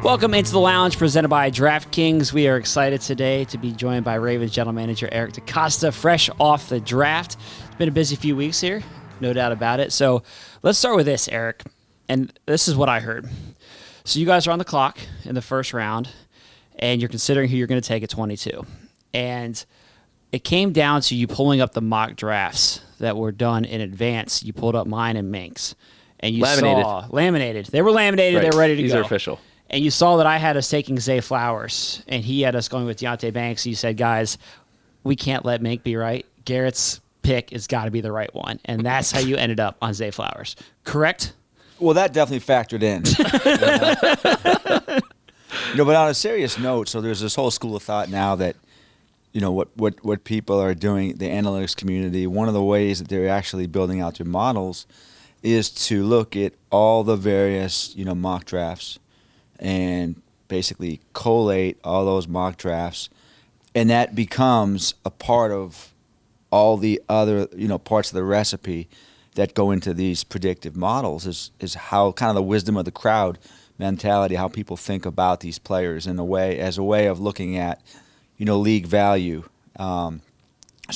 Welcome into the lounge presented by DraftKings. We are excited today to be joined by Ravens General Manager Eric DeCosta, fresh off the draft. It's been a busy few weeks here, no doubt about it. So let's start with this, Eric. And this is what I heard. So you guys are on the clock in the first round, and you're considering who you're going to take at 22. And it came down to you pulling up the mock drafts that were done in advance. You pulled up mine and Mink's. And you saw laminated. They were laminated. Right. They were ready to go. These are official. And you saw that I had us taking Zay Flowers, and he had us going with Deonte Banks. You said, guys, we can't let Mink be right. Garrett's pick has got to be the right one. And that's how you ended up on Zay Flowers. Correct? Well, that definitely factored in. But on a serious note, so there's this whole school of thought now that, what people are doing, the analytics community, one of the ways that they're actually building out their models is to look at all the various, mock drafts and basically collate all those mock drafts. And that becomes a part of all the other, parts of the recipe that go into these predictive models is how kind of the wisdom of the crowd mentality, how people think about these players as a way of looking at, league value. So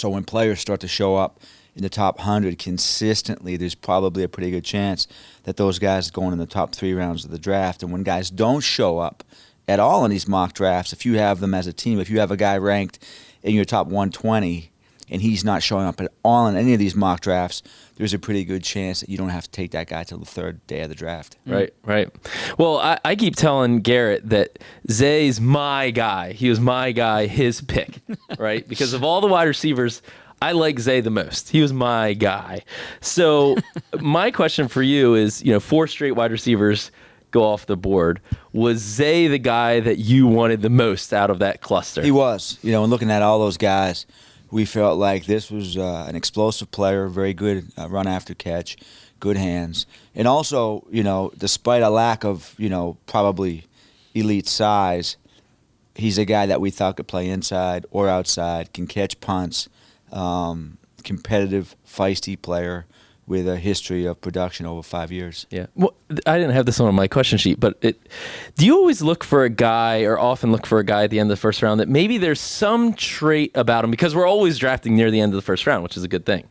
when players start to show up in the top 100 consistently, there's probably a pretty good chance that those guys are going in the top 3 rounds of the draft. And when guys don't show up at all in these mock drafts, if you have them as a team, if you have a guy ranked in your top 120 and he's not showing up at all in any of these mock drafts, there's a pretty good chance that you don't have to take that guy till the 3rd day of the draft. Right. Well, I keep telling Garrett that Zay's my guy. He was my guy, his pick, right? Because of all the wide receivers, I like Zay the most. He was my guy. So my question for you is, 4 straight wide receivers go off the board. Was Zay the guy that you wanted the most out of that cluster? He was. And looking at all those guys, we felt like this was an explosive player, very good run after catch, good hands. And also, despite a lack of, probably elite size, he's a guy that we thought could play inside or outside, can catch punts, competitive, feisty player with a history of production over 5 years. Yeah. Well, I didn't have this on my question sheet, but do you always look for a guy or often look for a guy at the end of the first round that maybe there's some trait about him, because we're always drafting near the end of the first round, which is a good thing.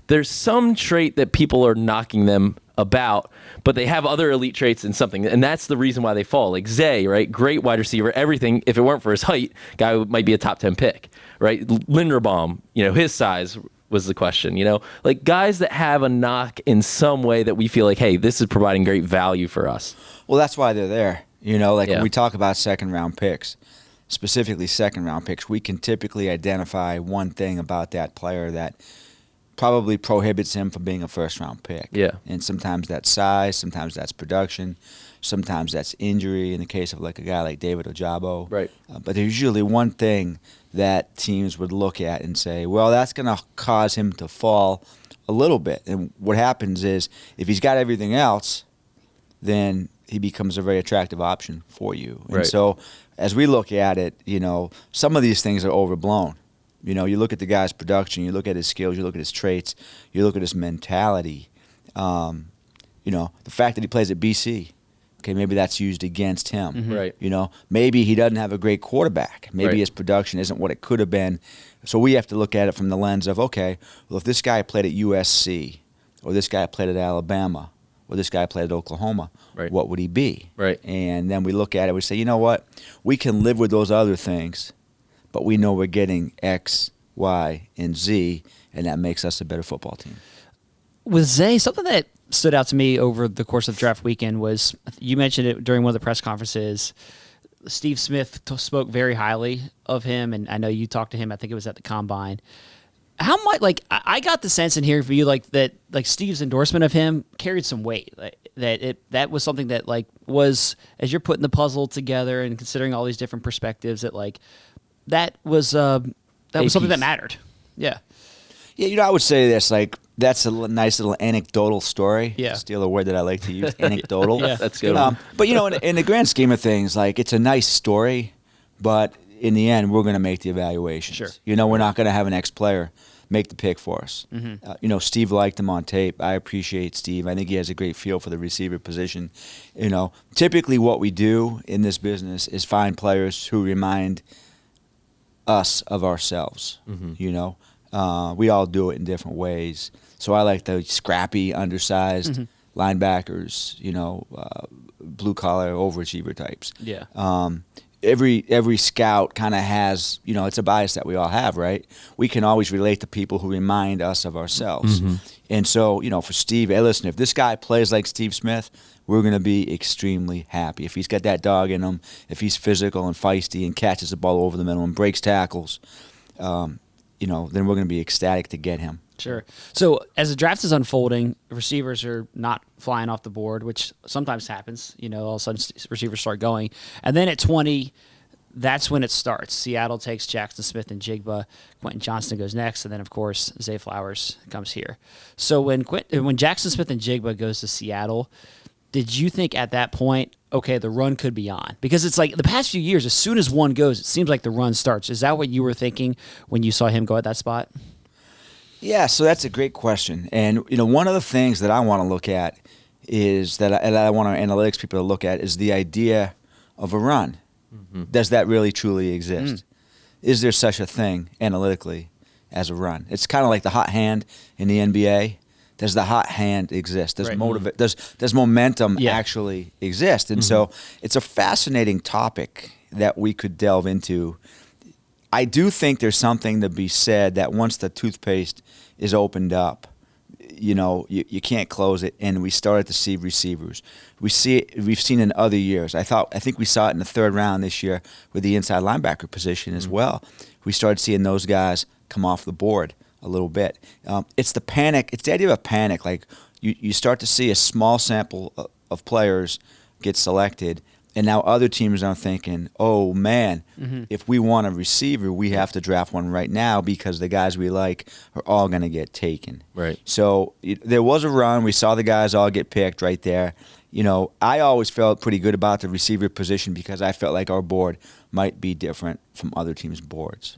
There's some trait that people are knocking them about, but they have other elite traits in something, and that's the reason why they fall. Like Zay, right? Great wide receiver, everything. If it weren't for his height, guy might be a top 10 pick, right? Linderbaum, his size was the question, like guys that have a knock in some way that we feel like, hey, this is providing great value for us. Well, that's why they're there. When we talk about second-round picks, specifically second-round picks, we can typically identify one thing about that player that probably prohibits him from being a first-round pick. Yeah. And sometimes that's size, sometimes that's production, sometimes that's injury in the case of like a guy like David Ojabo. Right. But there's usually one thing that teams would look at and say, well, that's going to cause him to fall a little bit. And what happens is if he's got everything else, then he becomes a very attractive option for you. And so as we look at it, some of these things are overblown. You look at the guy's production, you look at his skills, you look at his traits, you look at his mentality. The fact that he plays at BC, okay, maybe that's used against him. Mm-hmm. Right. Maybe he doesn't have a great quarterback. Maybe his production isn't what it could have been. So we have to look at it from the lens of, okay, well, if this guy played at USC, or this guy played at Alabama, or this guy played at Oklahoma, what would he be? Right. And then we look at it, we say, you know what? We can live with those other things, but we know we're getting X, Y, and Z, and that makes us a better football team. With Zay, something that stood out to me over the course of draft weekend was, you mentioned it during one of the press conferences, Steve Smith spoke very highly of him, and I know you talked to him, I think it was at the Combine. How much, I got the sense in here for you, that Steve's endorsement of him carried some weight, that was something that, was, as you're putting the puzzle together and considering all these different perspectives, that was something that mattered. Yeah. Yeah, I would say this, that's a nice little anecdotal story. Yeah. Steal a word that I like to use, anecdotal. Yeah. That's good. But, in the grand scheme of things, it's a nice story, but in the end, we're going to make the evaluations. Sure. We're not going to have an ex-player make the pick for us. Steve liked him on tape. I appreciate Steve. I think he has a great feel for the receiver position. Typically what we do in this business is find players who remind us of ourselves. We all do it in different ways. So I like the scrappy, undersized linebackers, blue collar overachiever types. Yeah. Every scout kind of has, it's a bias that we all have, right? We can always relate to people who remind us of ourselves. And so, for Steve, hey, listen, if this guy plays like Steve Smith, we're going to be extremely happy. If he's got that dog in him, if he's physical and feisty and catches the ball over the middle and breaks tackles, then we're going to be ecstatic to get him. Sure. So as the draft is unfolding, receivers are not flying off the board, which sometimes happens. All of a sudden receivers start going. And then at 20, that's when it starts. Seattle takes Jackson Smith and Jigba. Quentin Johnston goes next. And then, of course, Zay Flowers comes here. So when Jackson Smith and Jigba goes to Seattle, did you think at that point, okay, the run could be on? Because it's like the past few years, as soon as one goes, it seems like the run starts. Is that what you were thinking when you saw him go at that spot? Yeah, so that's a great question. And, one of the things that I want to look at is that I want our analytics people to look at is the idea of a run. Does that really truly exist? Is there such a thing analytically as a run? It's kind of like the hot hand in the NBA. Does the hot hand exist? Does does momentum actually exist? And so it's a fascinating topic that we could delve into. I do think there's something to be said that once the toothpaste is opened up, you can't close it, and we started to see receivers. We've seen in other years. I think we saw it in the third round this year with the inside linebacker position as well. We started seeing those guys come off the board a little bit. It's the panic. It's the idea of a panic. Like you start to see a small sample of players get selected. And now other teams are thinking, oh, man, if we want a receiver, we have to draft one right now because the guys we like are all going to get taken. Right. So there was a run. We saw the guys all get picked right there. I always felt pretty good about the receiver position because I felt like our board might be different from other teams' boards.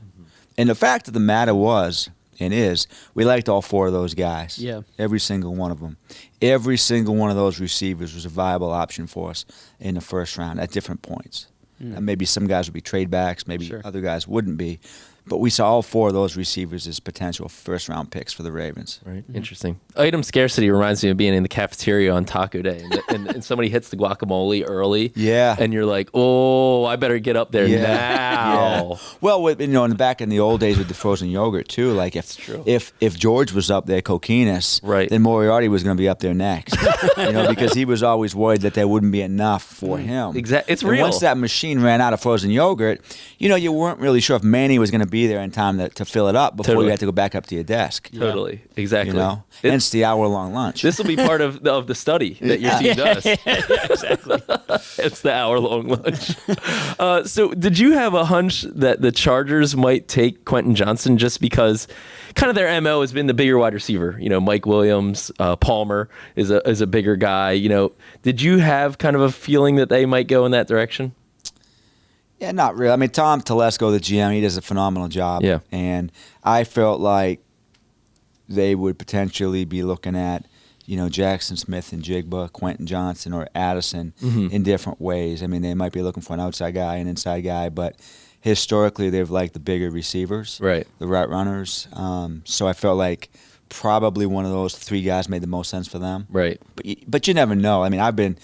And the fact of the matter was and is we liked all four of those guys. Yeah. Every single one of them. Every single one of those receivers was a viable option for us in the first round at different points. And maybe some guys would be trade backs, maybe other guys wouldn't be. But we saw all four of those receivers as potential first-round picks for the Ravens. Right, interesting. Item scarcity reminds me of being in the cafeteria on Taco Day, and somebody hits the guacamole early. Yeah. And you're like, oh, I better get up there now. Yeah. Well, in the old days with the frozen yogurt too, like if George was up there, Coquinez, right, then Moriarty was going to be up there next. Because he was always worried that there wouldn't be enough for him. Exactly, it's and real. Once that machine ran out of frozen yogurt, you weren't really sure if Manny was going to be there in time to fill it up before you had to go back up to your desk. Totally, exactly. Hence the hour-long lunch. This will be part of the study that your team does. Exactly. It's the hour-long lunch. So did you have a hunch that the Chargers might take Quentin Johnston just because kind of their MO has been the bigger wide receiver? Mike Williams, Palmer is a bigger guy. Did you have kind of a feeling that they might go in that direction? Yeah, not really. I mean, Tom Telesco, the GM, he does a phenomenal job. Yeah. And I felt like they would potentially be looking at, Jackson Smith and Jigba, Quentin Johnston, or Addison in different ways. I mean, they might be looking for an outside guy, an inside guy, but historically they've liked the bigger receivers, right, the route runners. So I felt like probably one of those three guys made the most sense for them. Right. But you never know. I mean, I've been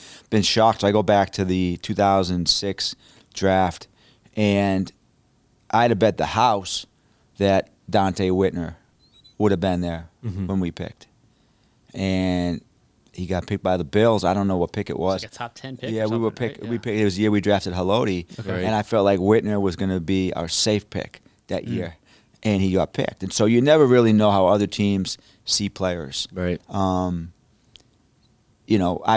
shocked. So I go back to the 2006 draft, and I'd have bet the house that Dante Whitner would have been there when we picked. And he got picked by the Bills. I don't know what pick it was. Like a top 10 pick. Yeah, we were picked. Right? We picked. It was the year we drafted Haloti, okay. And I felt like Whitner was going to be our safe pick that year, and he got picked. And so you never really know how other teams see players. Right. I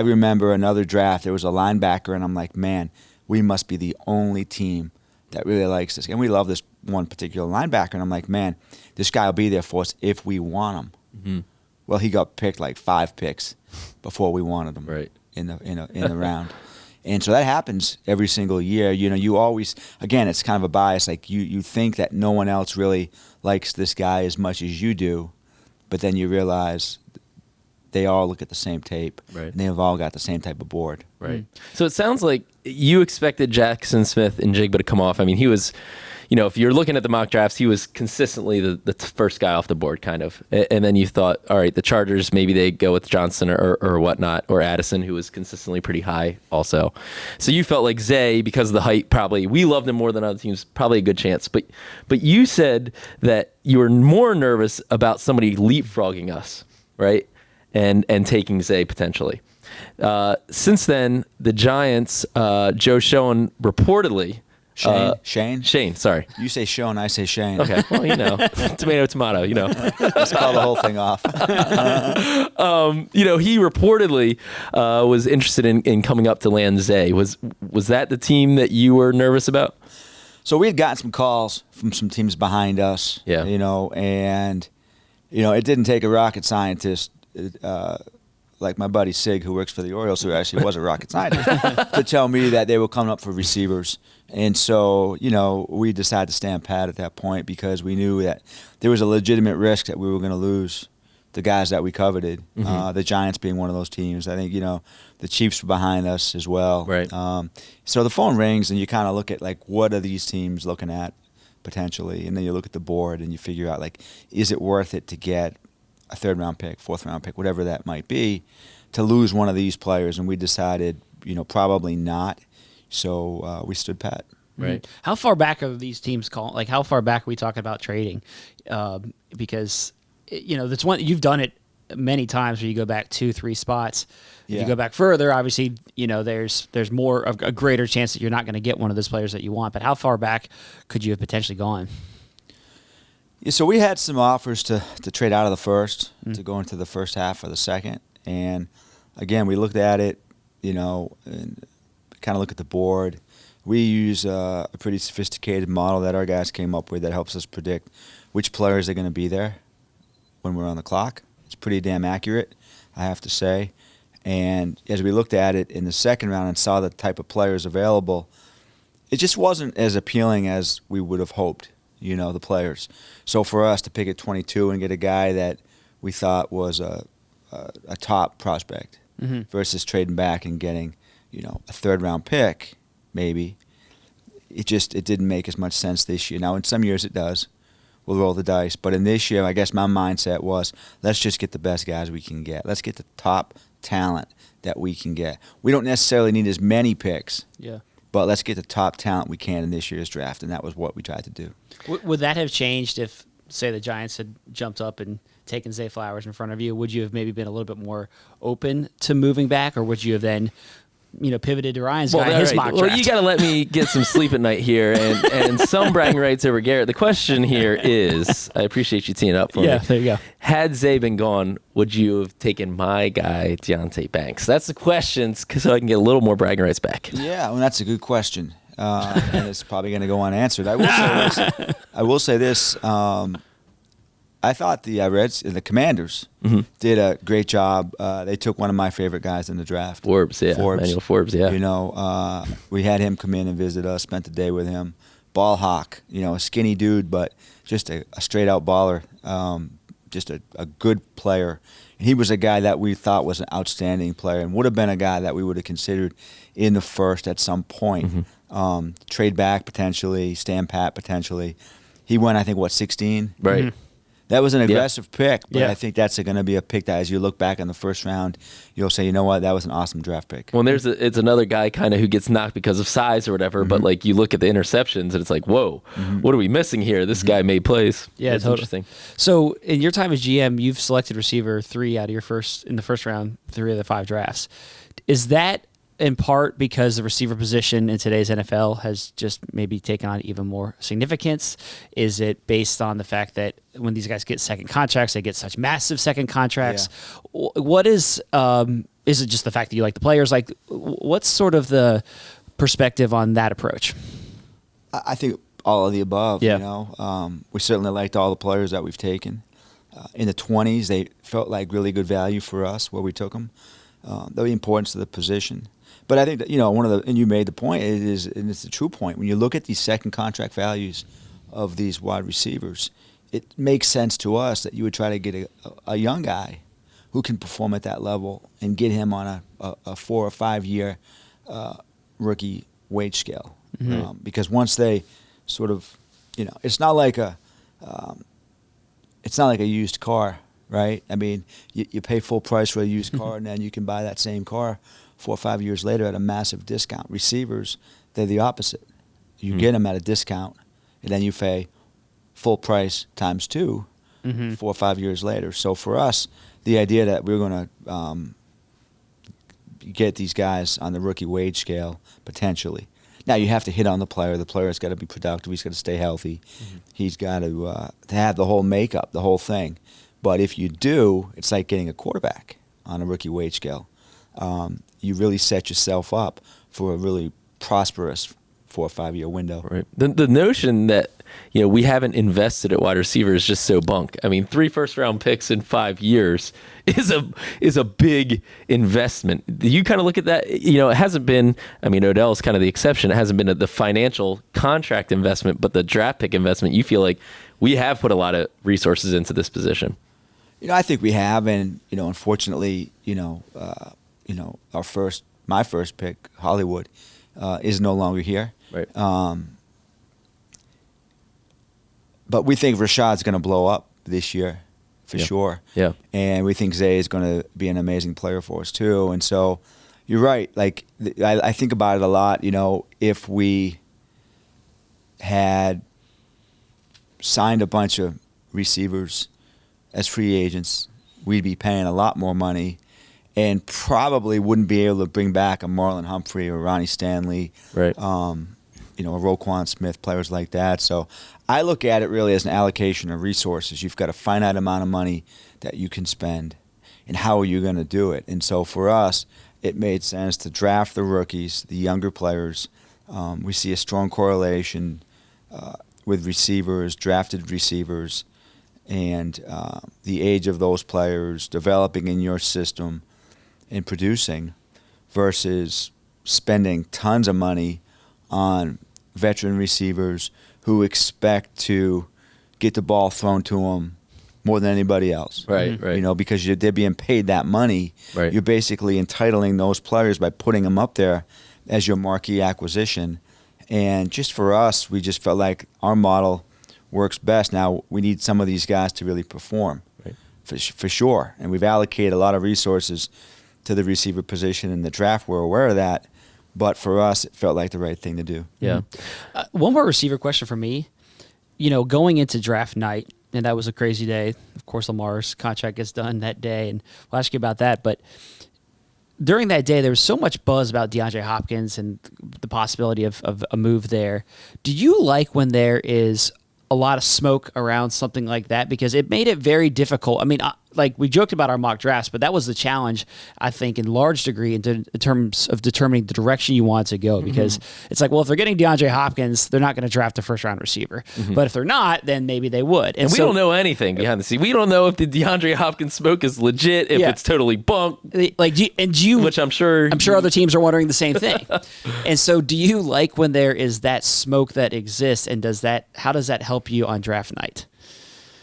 remember another draft. There was a linebacker, and I'm like, man, we must be the only team that really likes this. And we love this one particular linebacker. And I'm like, man, this guy will be there for us if we want him. Well, he got picked like 5 picks before we wanted him right. in the round. And so that happens every single year. You always, again, it's kind of a bias. Like you think that no one else really likes this guy as much as you do, but then you realize they all look at the same tape. Right. And they've all got the same type of board. Right. So it sounds like you expected Jackson Smith and Jigba to come off. I mean, he was, if you're looking at the mock drafts, he was consistently the first guy off the board, kind of. And then you thought, all right, the Chargers, maybe they go with Johnson or whatnot, or Addison, who was consistently pretty high also. So you felt like Zay, because of the height, probably, we loved him more than other teams, probably a good chance. But you said that you were more nervous about somebody leapfrogging us, right? And taking Zay potentially. Since then, the Giants, Joe Schoen reportedly... Shane? Sorry. You say Schoen, I say Shane. Okay, well, tomato, tomato, Let's call the whole thing off. He reportedly was interested in coming up to land Zay. Was that the team that you were nervous about? So we had gotten some calls from some teams behind us. Yeah. And it didn't take a rocket scientist like my buddy Sig, who works for the Orioles, who actually was a rocket scientist, to tell me that they were coming up for receivers. And so, we decided to stand pat at that point because we knew that there was a legitimate risk that we were going to lose the guys that we coveted, the Giants being one of those teams. I think, the Chiefs were behind us as well. Right. So the phone rings and you kind of look at, like, what are these teams looking at potentially? And then you look at the board and you figure out, like, is it worth it to get a third-round pick, fourth-round pick, whatever that might be, to lose one of these players? And we decided, probably not. So we stood pat. Right. How far back are these teams calling? Like, how far back are we talking about trading? Because, that's one, you've done it many times where you go back 2-3 spots. If you go back further, obviously, there's more of a greater chance that you're not going to get one of those players that you want. But how far back could you have potentially gone? Yeah, so we had some offers to trade out of the first, to go into the first half or the second. And, again, we looked at it, and kind of look at the board. We use a pretty sophisticated model that our guys came up with that helps us predict which players are going to be there when we're on the clock. It's pretty damn accurate, I have to say. And as we looked at it in the second round and saw the type of players available, it just wasn't as appealing as we would have hoped. The players. So for us to pick at 22 and get a guy that we thought was a top prospect versus trading back and getting, a third-round pick, maybe, it didn't make as much sense this year. Now, in some years it does. We'll roll the dice. But in this year, I guess my mindset was, let's just get the best guys we can get. Let's get the top talent that we can get. We don't necessarily need as many picks. Yeah. But let's get the top talent we can in this year's draft, and that was what we tried to do. Would that have changed if, say, the Giants had jumped up and taken Zay Flowers in front of you? Would you have maybe been a little bit more open to moving back, or would you have then, pivoted to Ryan's guy in his mock draft? Well, you got to let me get some sleep at night here, and some bragging rights over Garrett. The question here is, I appreciate you teeing up for me. Yeah, there you go. Had Zay been gone, would you have taken my guy, Deontay Banks? That's the question, so I can get a little more bragging rights back. Yeah, well, that's a good question, and it's probably going to go unanswered. I will say this. I thought the Commanders did a great job. They took one of my favorite guys in the draft. Forbes, Emmanuel Forbes, yeah. We had him come in and visit us, spent the day with him. Ball hawk, a skinny dude, but just a straight-out baller, just a good player. And he was a guy that we thought was an outstanding player and would have been a guy that we would have considered in the first at some point. Trade back potentially, stand pat potentially. He went, I think, 16? Right. Mm-hmm. That was an aggressive pick, but Yeah. I think that's going to be a pick that as you look back in the first round, you'll say, you know what, that was an awesome draft pick. Well, it's another guy kind of who gets knocked because of size or whatever, but like you look at the interceptions and it's like, whoa, what are we missing here? This guy made plays. Yeah, it's totally. interesting. So in your time as GM, you've selected receiver 3 out of your in the first round, 3 of the 5 drafts. Is that in part because the receiver position in today's NFL has just maybe taken on even more significance? Is it based on the fact that when these guys get second contracts, they get such massive second contracts? Yeah. What is it just the fact that you like the players? Like, what's sort of the perspective on that approach? I think all of the above. Yeah. We certainly liked all the players that we've taken. In the 20s, they felt like really good value for us where we took them. the importance of the position. But I think that, and you made the point, and it's a true point. When you look at these second contract values of these wide receivers, it makes sense to us that you would try to get a young guy who can perform at that level and get him on a 4 or 5 year rookie wage scale. Because once they sort of, it's not like a used car, right? I mean, you pay full price for a used car, and then you can buy that same car 4 or 5 years later at a massive discount. Receivers, they're the opposite. You get them at a discount, and then you pay full price times 2 4 or 5 years later. So for us, the idea that we're going to get these guys on the rookie wage scale potentially. Now you have to hit on the player. The player's got to be productive. He's got to stay healthy. He's got to have the whole makeup, the whole thing. But if you do, it's like getting a quarterback on a rookie wage scale. You really set yourself up for a really prosperous 4 or 5 year window. Right. The notion that we haven't invested at wide receiver is just so bunk. I mean, 3 first-round picks in 5 years is a big investment. Do you kind of look at that? It hasn't been. I mean, Odell's kind of the exception. It hasn't been the financial contract investment, but the draft pick investment. You feel like we have put a lot of resources into this position. I think we have, and unfortunately, my first pick, Hollywood, is no longer here. Right. But we think Rashad's going to blow up this year, for sure. Yeah. And we think Zay is going to be an amazing player for us too. And so, you're right. Like I think about it a lot. If we had signed a bunch of receivers as free agents, we'd be paying a lot more money, and probably wouldn't be able to bring back a Marlon Humphrey or Ronnie Stanley. Right. A Roquan Smith, players like that. So I look at it really as an allocation of resources. You've got a finite amount of money that you can spend, and how are you going to do it? And so for us, it made sense to draft the rookies, the younger players. We see a strong correlation with receivers, drafted receivers, and the age of those players developing in your system and producing versus spending tons of money on veteran receivers who expect to get the ball thrown to them more than anybody else. Right. Because they're being paid that money. Right. You're basically entitling those players by putting them up there as your marquee acquisition. And just for us, we just felt like our model works best. Now, we need some of these guys to really perform, right, for sure. And we've allocated a lot of resources to the receiver position in the draft. We're aware of that. But for us, it felt like the right thing to do. Yeah. One more receiver question for me. Going into draft night, and that was a crazy day. Of course, Lamar's contract gets done that day, and we'll ask you about that. But during that day, there was so much buzz about DeAndre Hopkins and the possibility of a move there. Do you like when there is a lot of smoke around something like that? Because it made it very difficult. I mean, like we joked about our mock drafts, but that was the challenge, I think, in large degree in terms of determining the direction you want to go. Because it's like, well, if they're getting DeAndre Hopkins, they're not going to draft a first-round receiver. But if they're not, then maybe they would. And we don't know anything behind the scenes. We don't know if the DeAndre Hopkins smoke is legit, if it's totally bunk. Which I'm sure other teams are wondering the same thing. And so, do you like when there is that smoke that exists, and how does that help you on draft night?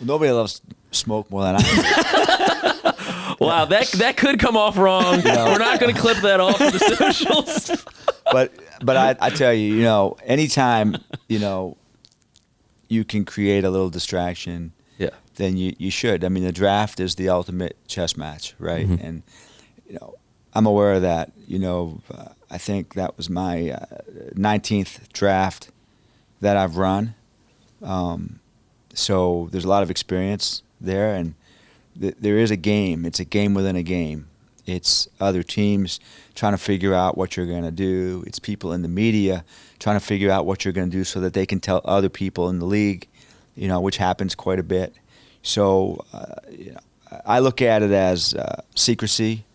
Nobody loves smoke more than I do. Wow, that could come off wrong. We're not going to clip that off of the socials. But I tell you, anytime you can create a little distraction, then you should. I mean, the draft is the ultimate chess match, right? And I'm aware of that. I think that was my 19th draft that I've run. So there's a lot of experience there, and there is a game. It's a game within a game. It's other teams trying to figure out what you're going to do. It's people in the media trying to figure out what you're going to do so that they can tell other people in the league, which happens quite a bit. So I look at it as secrecy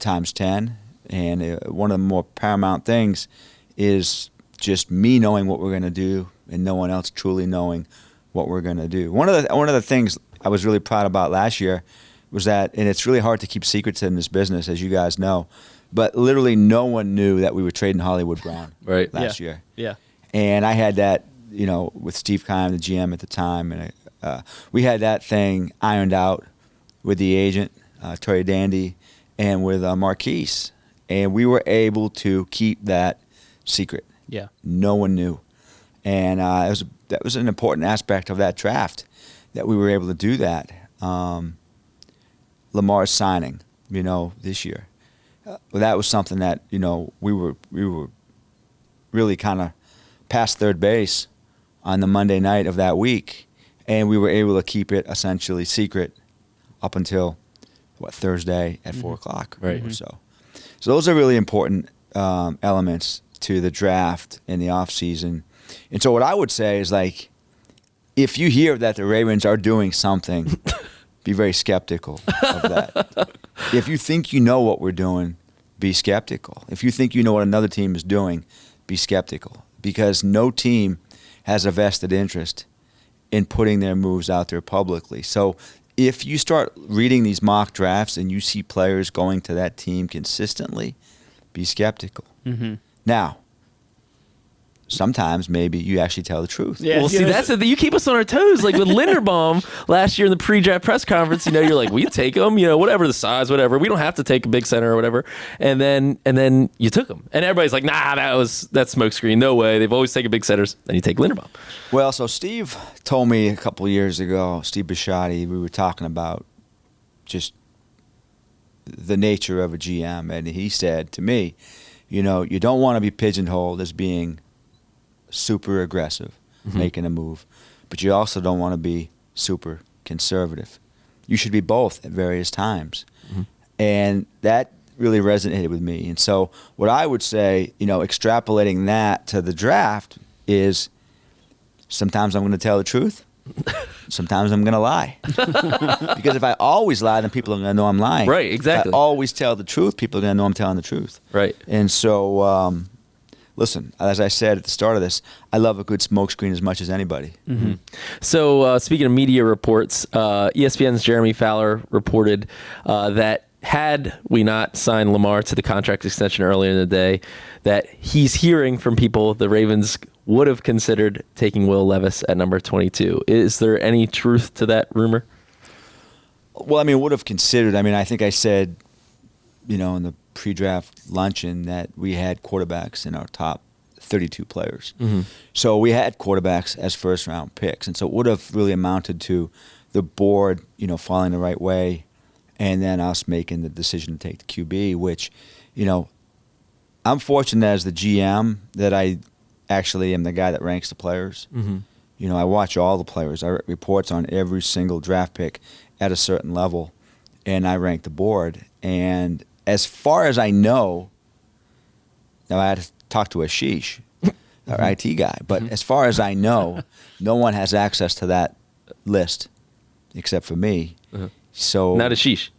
times 10, and one of the more paramount things is just me knowing what we're going to do and no one else truly knowing what we're going to do. One of the things I was really proud about last year was that, and it's really hard to keep secrets in this business, as you guys know, but literally no one knew that we were trading Hollywood Brown last year. Yeah. And I had that, with Steve Keim, the GM at the time, and we had that thing ironed out with the agent, Terry Dandy, and with Marquise, and we were able to keep that secret. Yeah. No one knew, and that was an important aspect of that draft, that we were able to do that. Lamar's signing, this year, that was something that we were really kind of past third base on the Monday night of that week, and we were able to keep it essentially secret up until Thursday at 4 o'clock or so. So those are really important elements to the draft in the off season. And so what I would say is, like, if you hear that the Ravens are doing something, be very skeptical of that. If you think you know what we're doing, be skeptical. If you think you know what another team is doing, be skeptical, because no team has a vested interest in putting their moves out there publicly. So if you start reading these mock drafts and you see players going to that team consistently, be skeptical. Now, sometimes maybe you actually tell the truth. Yeah, Well, see, that's the thing. You keep us on our toes. Like with Linderbaum last year in the pre-draft press conference, you're like, we take him, whatever the size, whatever. We don't have to take a big center or whatever. And then you took him, and everybody's like, nah, that's smokescreen. No way. They've always taken big centers. Then you take Linderbaum. Well, so Steve told me a couple of years ago, Steve Bisciotti, we were talking about just the nature of a GM, and he said to me, you don't want to be pigeonholed as being super aggressive, making a move, but you also don't want to be super conservative. You should be both at various times. And that really resonated with me. And so what I would say, extrapolating that to the draft is, sometimes I'm going to tell the truth, sometimes I'm going to lie. Because if I always lie, then people are going to know I'm lying. Right, exactly. If I always tell the truth, people are going to know I'm telling the truth. Right. And so, listen, as I said at the start of this, I love a good smokescreen as much as anybody. So speaking of media reports, ESPN's Jeremy Fowler reported that had we not signed Lamar to the contract extension earlier in the day, that he's hearing from people the Ravens would have considered taking Will Levis at number 22. Is there any truth to that rumor? Well, would have considered. I think I said, in the pre-draft luncheon that we had quarterbacks in our top 32 players. So we had quarterbacks as first-round picks. And so it would have really amounted to the board, falling the right way, and then us making the decision to take the QB, which, I'm fortunate as the GM that I actually am the guy that ranks the players. I watch all the players. I write reports on every single draft pick at a certain level, and I rank the board. And as far as I know, now I had to talk to Ashish, our IT guy, but as far as I know, no one has access to that list except for me. So Not Ashish.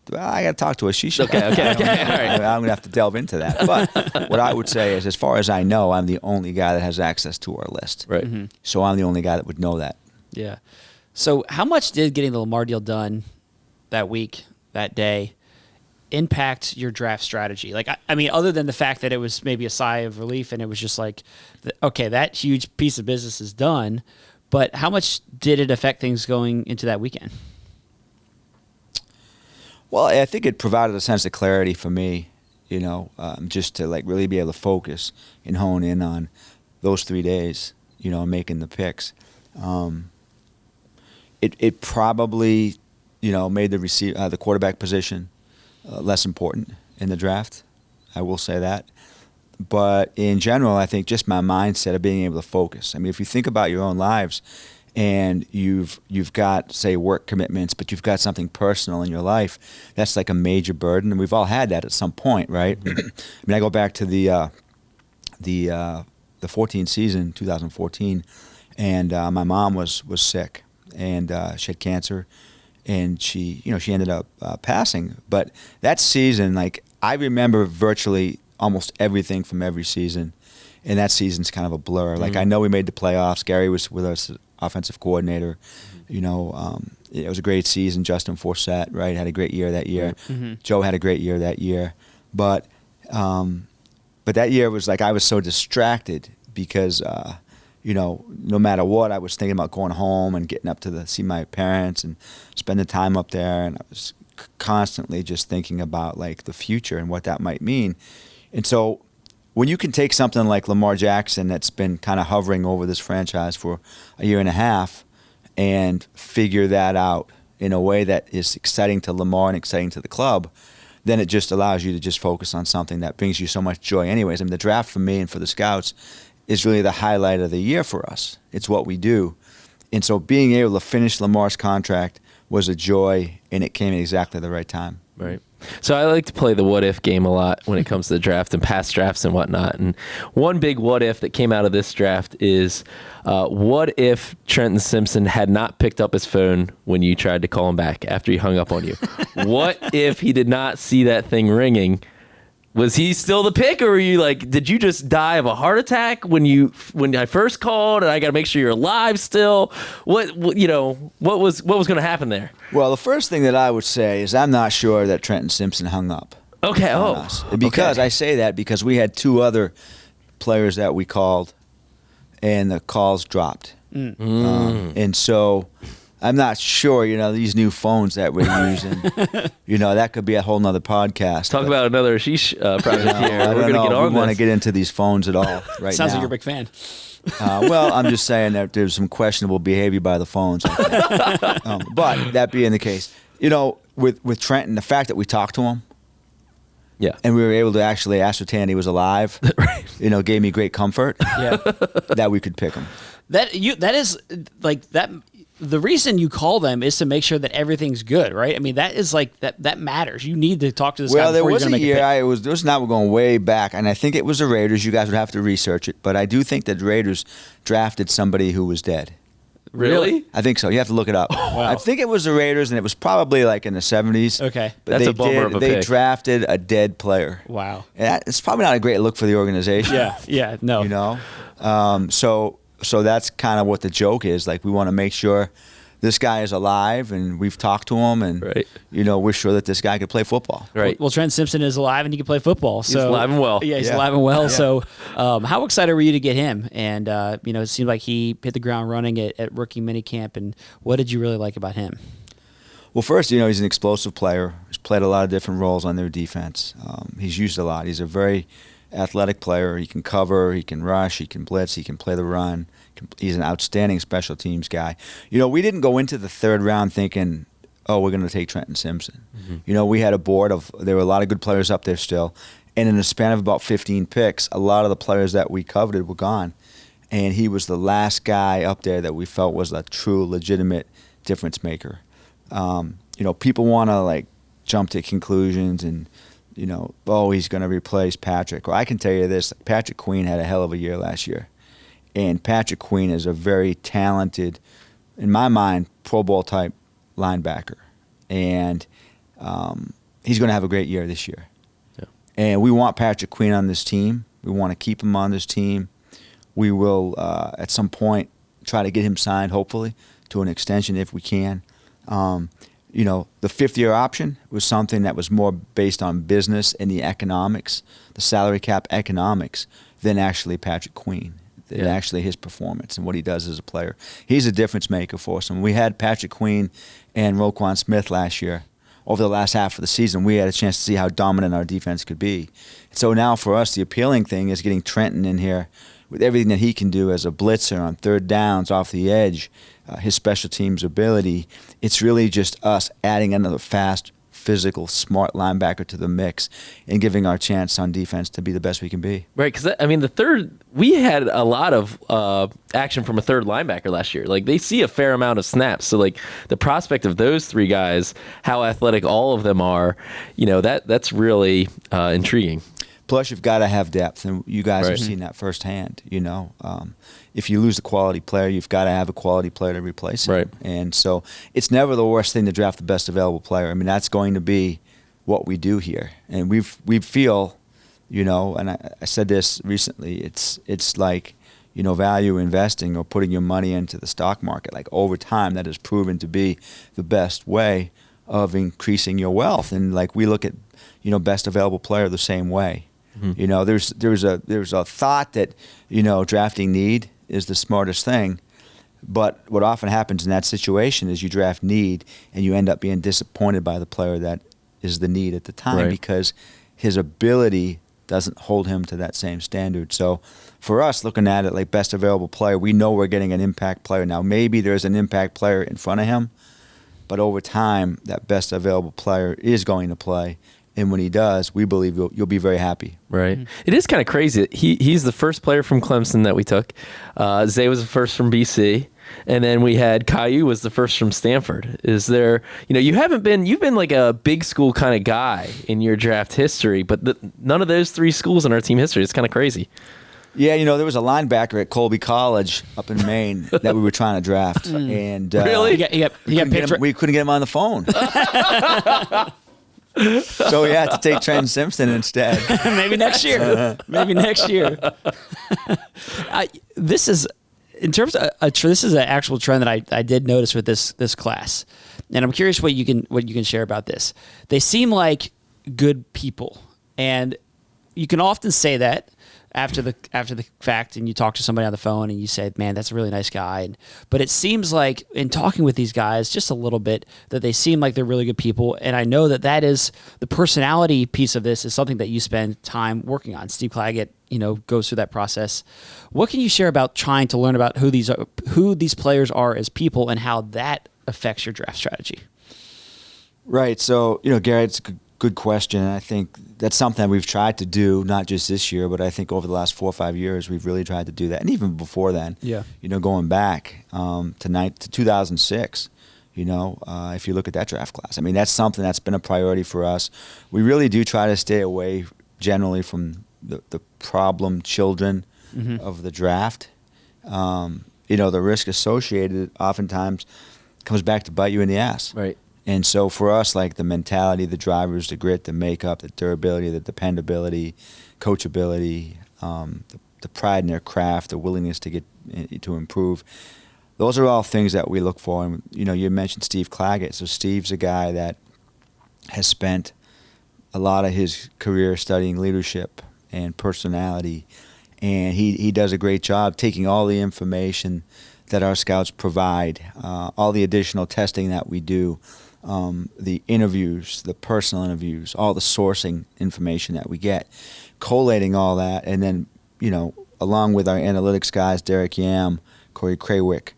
Well, I got to talk to Ashish. Okay. All right. I'm going to have to delve into that. But what I would say is, as far as I know, I'm the only guy that has access to our list. Right. So I'm the only guy that would know that. Yeah. So how much did getting the Lamar deal done that week, that day, impact your draft strategy? Like, other than the fact that it was maybe a sigh of relief and it was just like, okay, that huge piece of business is done, but how much did it affect things going into that weekend? Well, I think it provided a sense of clarity for me, just to really be able to focus and hone in on those 3 days, making the picks. It probably, made the quarterback position less important in the draft. I will say that. But in general, I think just my mindset of being able to focus. If you think about your own lives, and you've got, say, work commitments, but you've got something personal in your life, that's like a major burden, and we've all had that at some point, right? I go back to the 14 season, 2014, and my mom was sick, and she had cancer, and she ended up passing. But that season, I remember virtually almost everything from every season, and that season's kind of a blur. I know we made the playoffs. Gary was with us, offensive coordinator. it was a great season. Justin Forsett, right, had a great year that year. Mm-hmm. Joe had a great year that year. But that year was like I was so distracted because, no matter what, I was thinking about going home and getting up to see my parents and spending time up there. And I was constantly just thinking about like the future and what that might mean. And so when you can take something like Lamar Jackson that's been kind of hovering over this franchise for a year and a half and figure that out in a way that is exciting to Lamar and exciting to the club, then it just allows you to just focus on something that brings you so much joy anyways. I mean, the draft for me and for the scouts is really the highlight of the year for us. It's what we do. And so being able to finish Lamar's contract was a joy, and it came at exactly the right time. Right. So I like to play the what if game a lot when it comes to the draft and past drafts and whatnot. And one big what if that came out of this draft is what if Trenton Simpson had not picked up his phone when you tried to call him back after he hung up on you? What if he did not see that thing ringing? Was he still the pick, or were you like, did you just die of a heart attack when I first called, and I got to make sure you're alive still? What was going to happen there? Well, the first thing that I would say is I'm not sure that Trenton Simpson hung up. Okay. On us. Because I say that because we had two other players that we called, and the calls dropped. And so I'm not sure, these new phones that we're using, that could be a whole nother podcast. Talk about another Ashish project here. We're going to get on we want to get into these phones at all right now. Sounds like you're a big fan. Well, I'm just saying that there's some questionable behavior by the phones. I think. But that being the case, with Trenton, the fact that we talked to him, and we were able to actually ascertain he was alive, right. Gave me great comfort. That we could pick him. That is like that. The reason you call them is to make sure that everything's good, right? I mean, that is like that matters. You need to talk to this guy before you're going to make a pick. Well, there was a year, this now we're going way back, and I think it was the Raiders. You guys would have to research it, but I do think that the Raiders drafted somebody who was dead. Really? I think so. You have to look it up. Wow. I think it was the Raiders, and it was probably like in the 70s. Okay. But That's a bummer of a they pick. drafted a dead player. Wow. And it's probably not a great look for the organization. Yeah, no. So that's kind of what the joke is. Like, we want to make sure this guy is alive, and we've talked to him, and right. We're sure that this guy could play football. Right. Well, Trent Simpson is alive and he can play football. So he's alive and well. Yeah, he's alive and well. So, how excited were you to get him? And it seemed like he hit the ground running at rookie minicamp. And what did you really like about him? Well, first, he's an explosive player. He's played a lot of different roles on their defense. He's used a lot. He's a very athletic player. He can cover, he can rush, he can blitz, he can play the run. He's an outstanding special teams guy. We didn't go into the third round thinking, oh, we're going to take Trenton Simpson. Mm-hmm. We had a board there were a lot of good players up there still. And in a span of about 15 picks, a lot of the players that we coveted were gone. And he was the last guy up there that we felt was a true, legitimate difference maker. People want to jump to conclusions and, he's going to replace Patrick. Well, I can tell you this, Patrick Queen had a hell of a year last year. And Patrick Queen is a very talented, in my mind, Pro Bowl type linebacker. And he's going to have a great year this year. Yeah. And we want Patrick Queen on this team. We want to keep him on this team. We will, at some point, try to get him signed, hopefully, to an extension if we can. The fifth-year option was something that was more based on business and the economics, the salary cap economics, than actually Patrick Queen. Than actually his performance and what he does as a player. He's a difference maker for us. And we had Patrick Queen and Roquan Smith last year. Over the last half of the season, we had a chance to see how dominant our defense could be. So now for us, the appealing thing is getting Trenton in here with everything that he can do as a blitzer on third downs, off the edge, his special teams ability. It's really just us adding another fast, physical, smart linebacker to the mix and giving our chance on defense to be the best we can be. Right, because, we had a lot of action from a third linebacker last year. They see a fair amount of snaps. So, the prospect of those three guys, how athletic all of them are, that's really intriguing. Plus, you've got to have depth, and you guys have seen that firsthand. If you lose a quality player, you've got to have a quality player to replace him. Right. And so it's never the worst thing to draft the best available player. That's going to be what we do here. And we feel, and I said this recently, it's like, value investing or putting your money into the stock market. Like over time, that has proven to be the best way of increasing your wealth. And like we look at, best available player the same way. There's a thought that, drafting need is the smartest thing. But what often happens in that situation is you draft need and you end up being disappointed by the player that is the need at the time, because his ability doesn't hold him to that same standard. So for us, looking at it like best available player, we know we're getting an impact player. Now, maybe there's an impact player in front of him, but over time, that best available player is going to play. And when he does, we believe you'll be very happy. Right. It is kind of crazy. He's the first player from Clemson that we took. Zay was the first from BC. And then we had Caillou was the first from Stanford. Is there, you've been like a big school kind of guy in your draft history, but none of those three schools in our team history. It's kind of crazy. Yeah, there was a linebacker at Colby College up in Maine that we were trying to draft. And really? We couldn't get him on the phone. So we had to take Trenton Simpson instead. Maybe next year. This is, in terms of this is an actual trend that I did notice with this class, and I'm curious what you can share about this. They seem like good people, and you can often say that after the fact, and you talk to somebody on the phone and you say, man, that's a really nice guy. But it seems like in talking with these guys just a little bit that they seem like they're really good people. And I know that is the personality piece of this is something that you spend time working on. Steve Claggett, goes through that process. What can you share about trying to learn about who these players are as people and how that affects your draft strategy? Right. So, Garrett, it's a good question. I think that's something we've tried to do, not just this year, but I think over the last 4 or 5 years, we've really tried to do that. And even before then, going back to 2006, if you look at that draft class, I mean, that's something that's been a priority for us. We really do try to stay away generally from the problem children of the draft. The risk associated oftentimes comes back to bite you in the ass. Right. And so for us, like the mentality, the drivers, the grit, the makeup, the durability, the dependability, coachability, the pride in their craft, the willingness to improve, those are all things that we look for. And, you mentioned Steve Claggett. So Steve's a guy that has spent a lot of his career studying leadership and personality. And he does a great job taking all the information that our scouts provide, all the additional testing that we do, the interviews, the personal interviews, all the sourcing information that we get, collating all that, and then, along with our analytics guys, Derek Yam, Corey Craywick,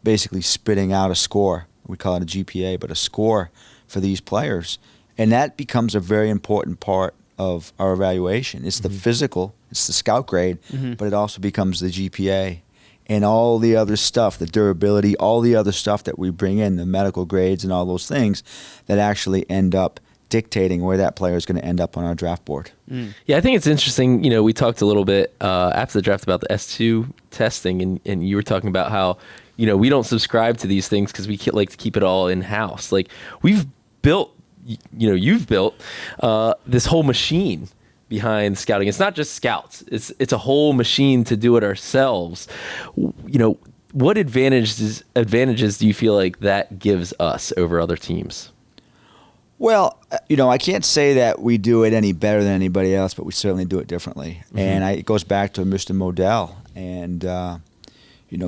basically spitting out a score. We call it a GPA, but a score for these players. And that becomes a very important part of our evaluation. It's the physical, it's the scout grade, but it also becomes the GPA. And all the other stuff, the durability, all the other stuff that we bring in, the medical grades and all those things that actually end up dictating where that player is going to end up on our draft board. Yeah, I think it's interesting. We talked a little bit after the draft about the S2 testing, and you were talking about how, we don't subscribe to these things because we like to keep it all in-house. Like, we've built, you've built this whole machine behind scouting. It's not just scouts. It's a whole machine to do it ourselves. What advantages do you feel like that gives us over other teams? Well, I can't say that we do it any better than anybody else, but we certainly do it differently. And it goes back to Mr. Modell and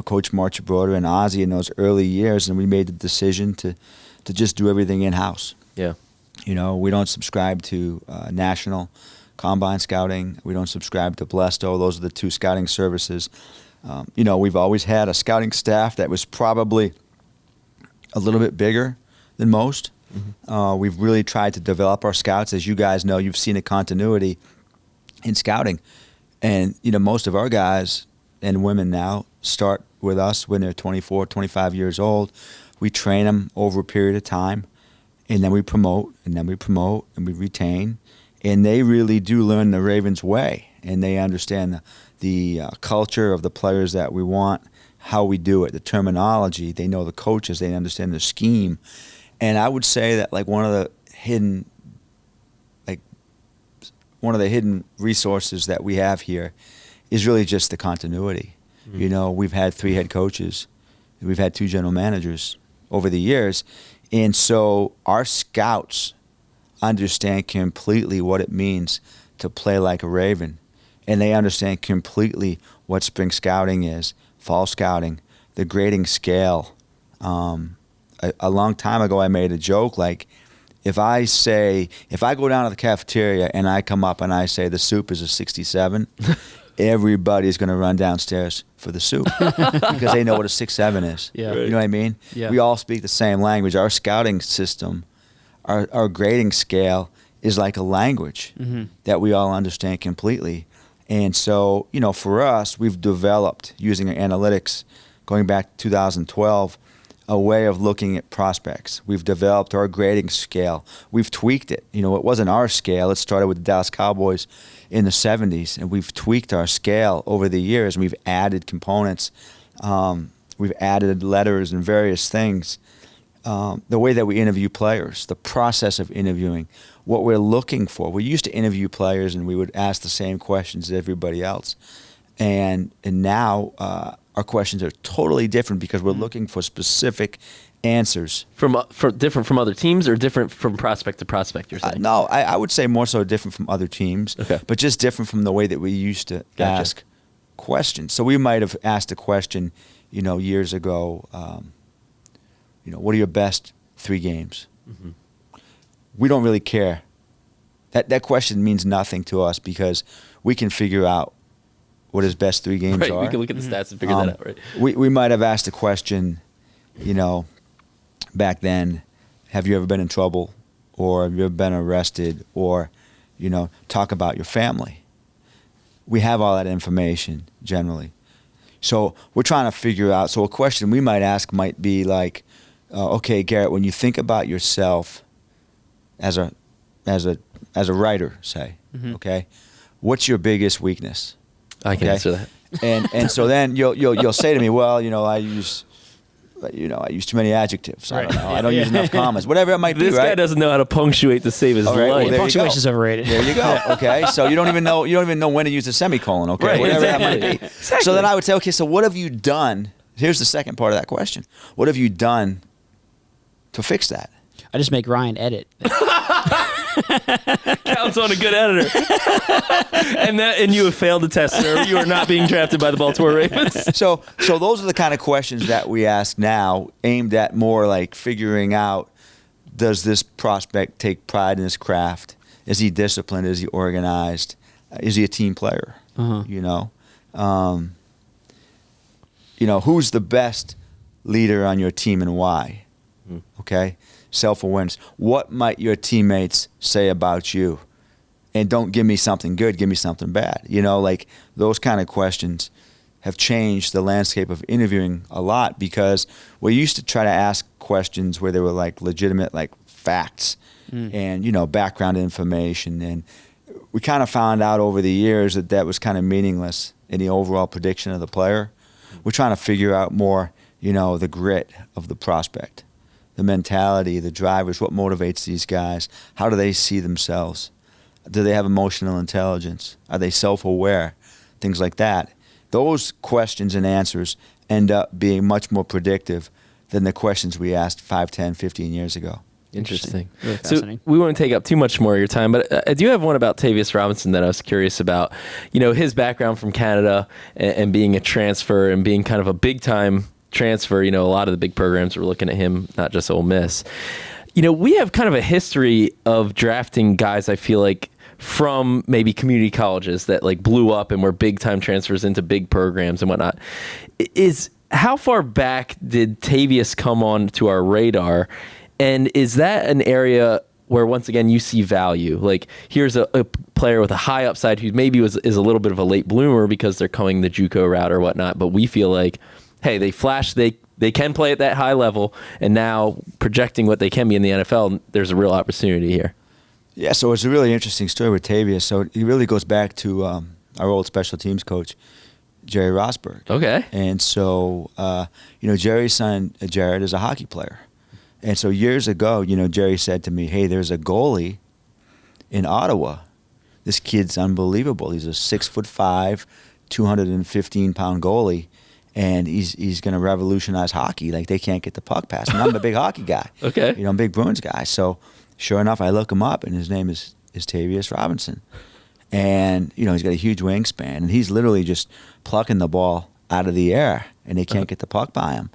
Coach Marchibroda and Ozzie in those early years, and we made the decision to just do everything in-house. Yeah. We don't subscribe to national combine scouting. We don't subscribe to Blesto. Those are the two scouting services. We've always had a scouting staff that was probably a little bit bigger than most. We've really tried to develop our scouts. As you guys know, you've seen a continuity in scouting. And, most of our guys and women now start with us when they're 24, 25 years old. We train them over a period of time, and then we promote, and then we promote, and we retain. And they really do learn the Ravens way, and they understand the culture of the players that we want, how we do it, the terminology. They know the coaches. They understand the scheme. And I would say that one of the hidden resources that we have here is really just the continuity. You know, we've had 3 head coaches, we've had 2 general managers over the years, and so our scouts understand completely what it means to play like a Raven, and they understand completely what spring scouting is, fall scouting, the grading scale. A long time ago, I made a joke like, if I go down to the cafeteria and I come up and I say the soup is a 67, everybody's going to run downstairs for the soup because they know what a 6-7 is. Yeah. You know what I mean? Yeah. We all speak the same language. Our scouting system, our grading scale is like a language that we all understand completely. And so, you know, for us, we've developed, using our analytics, going back to 2012, a way of looking at prospects. We've developed our grading scale. We've tweaked it. You know, it wasn't our scale. It started with the Dallas Cowboys in the 70s, and we've tweaked our scale over the years, and we've added components. We've added letters and various things. The way that we interview players, the process of interviewing, what we're looking for. We used to interview players, and we would ask the same questions as everybody else. And now our questions are totally different because we're looking for specific answers. Different from other teams, or different from prospect to prospect, you're saying? No, I would say more so different from other teams, Okay. but just different from the way that we used to Gotcha. ask questions. So we might have asked a question, you know, years ago, you know, what are your best 3 games? We don't really care. That question means nothing to us because we can figure out what his best 3 games Right, are. we can look at the stats and figure that out, right? We might have asked a question, you know, back then, have you ever been in trouble, or have you ever been arrested, or, you know, talk about your family. We have all that information generally. So we're trying to figure out, so a question we might ask might be like, okay, Garrett, when you think about yourself as a writer, say, okay, what's your biggest weakness? I can Okay? answer that. And so then you'll say to me, well, you know, I use too many adjectives. I don't know. I don't use enough commas. Whatever it might be. This Right? guy doesn't know how to punctuate to save his All right, well, life. there you Punctuation's go. overrated. There you go. Okay, so you don't even know when to use a semicolon. Okay, Right, whatever that might exactly. be. Exactly. So then I would say, okay, so what have you done? Here's the second part of that question. What have you done to fix that? I just make Ryan edit. Counts on a good editor. and you have failed the test, sir. You are not being drafted by the Baltimore Ravens. So those are the kind of questions that we ask now, aimed at more like figuring out, does this prospect take pride in his craft? Is he disciplined? Is he organized? Is he a team player? You know, who's the best leader on your team and why? Okay, self-awareness. What might your teammates say about you? And don't give me something good, give me something bad. You know, like those kind of questions have changed the landscape of interviewing a lot, because we used to try to ask questions where they were like legitimate, like facts and, you know, background information. And we kind of found out over the years that was kind of meaningless in the overall prediction of the player. We're trying to figure out more, you know, the grit of the prospect, the mentality, the drivers, what motivates these guys, how do they see themselves, do they have emotional intelligence, are they self-aware, things like that. Those questions and answers end up being much more predictive than the questions we asked 5, 10, 15 years ago. Interesting. Really So fascinating. we won't take up too much more of your time, but I do have one about Tavius Robinson that I was curious about. You know, his background from Canada and being a transfer and being kind of a big-time transfer. You know, a lot of the big programs were looking at him, not just Ole Miss. You know, we have kind of a history of drafting guys, I feel like, from maybe community colleges that like blew up and were big-time transfers into big programs and whatnot. How far back did Tavius come on to our radar? And is that an area where, once again, you see value? Like, here's a player with a high upside who maybe is a little bit of a late bloomer because they're coming the JUCO route or whatnot, but we feel like, hey, they flash, they can play at that high level, and now projecting what they can be in the NFL, there's a real opportunity here. Yeah, so it's a really interesting story with Tavius. So it really goes back to our old special teams coach, Jerry Rosberg. Okay. And so, you know, Jerry's son, Jared, is a hockey player. And so years ago, you know, Jerry said to me, hey, there's a goalie in Ottawa. This kid's unbelievable. He's a 6'5", 215-pound goalie, and he's going to revolutionize hockey. Like, they can't get the puck past him. I'm a big hockey guy. Okay. I'm a big Bruins guy. So sure enough, I look him up, and his name is Tavius Robinson. And, he's got a huge wingspan, and he's literally just plucking the ball out of the air, and they can't get the puck by him.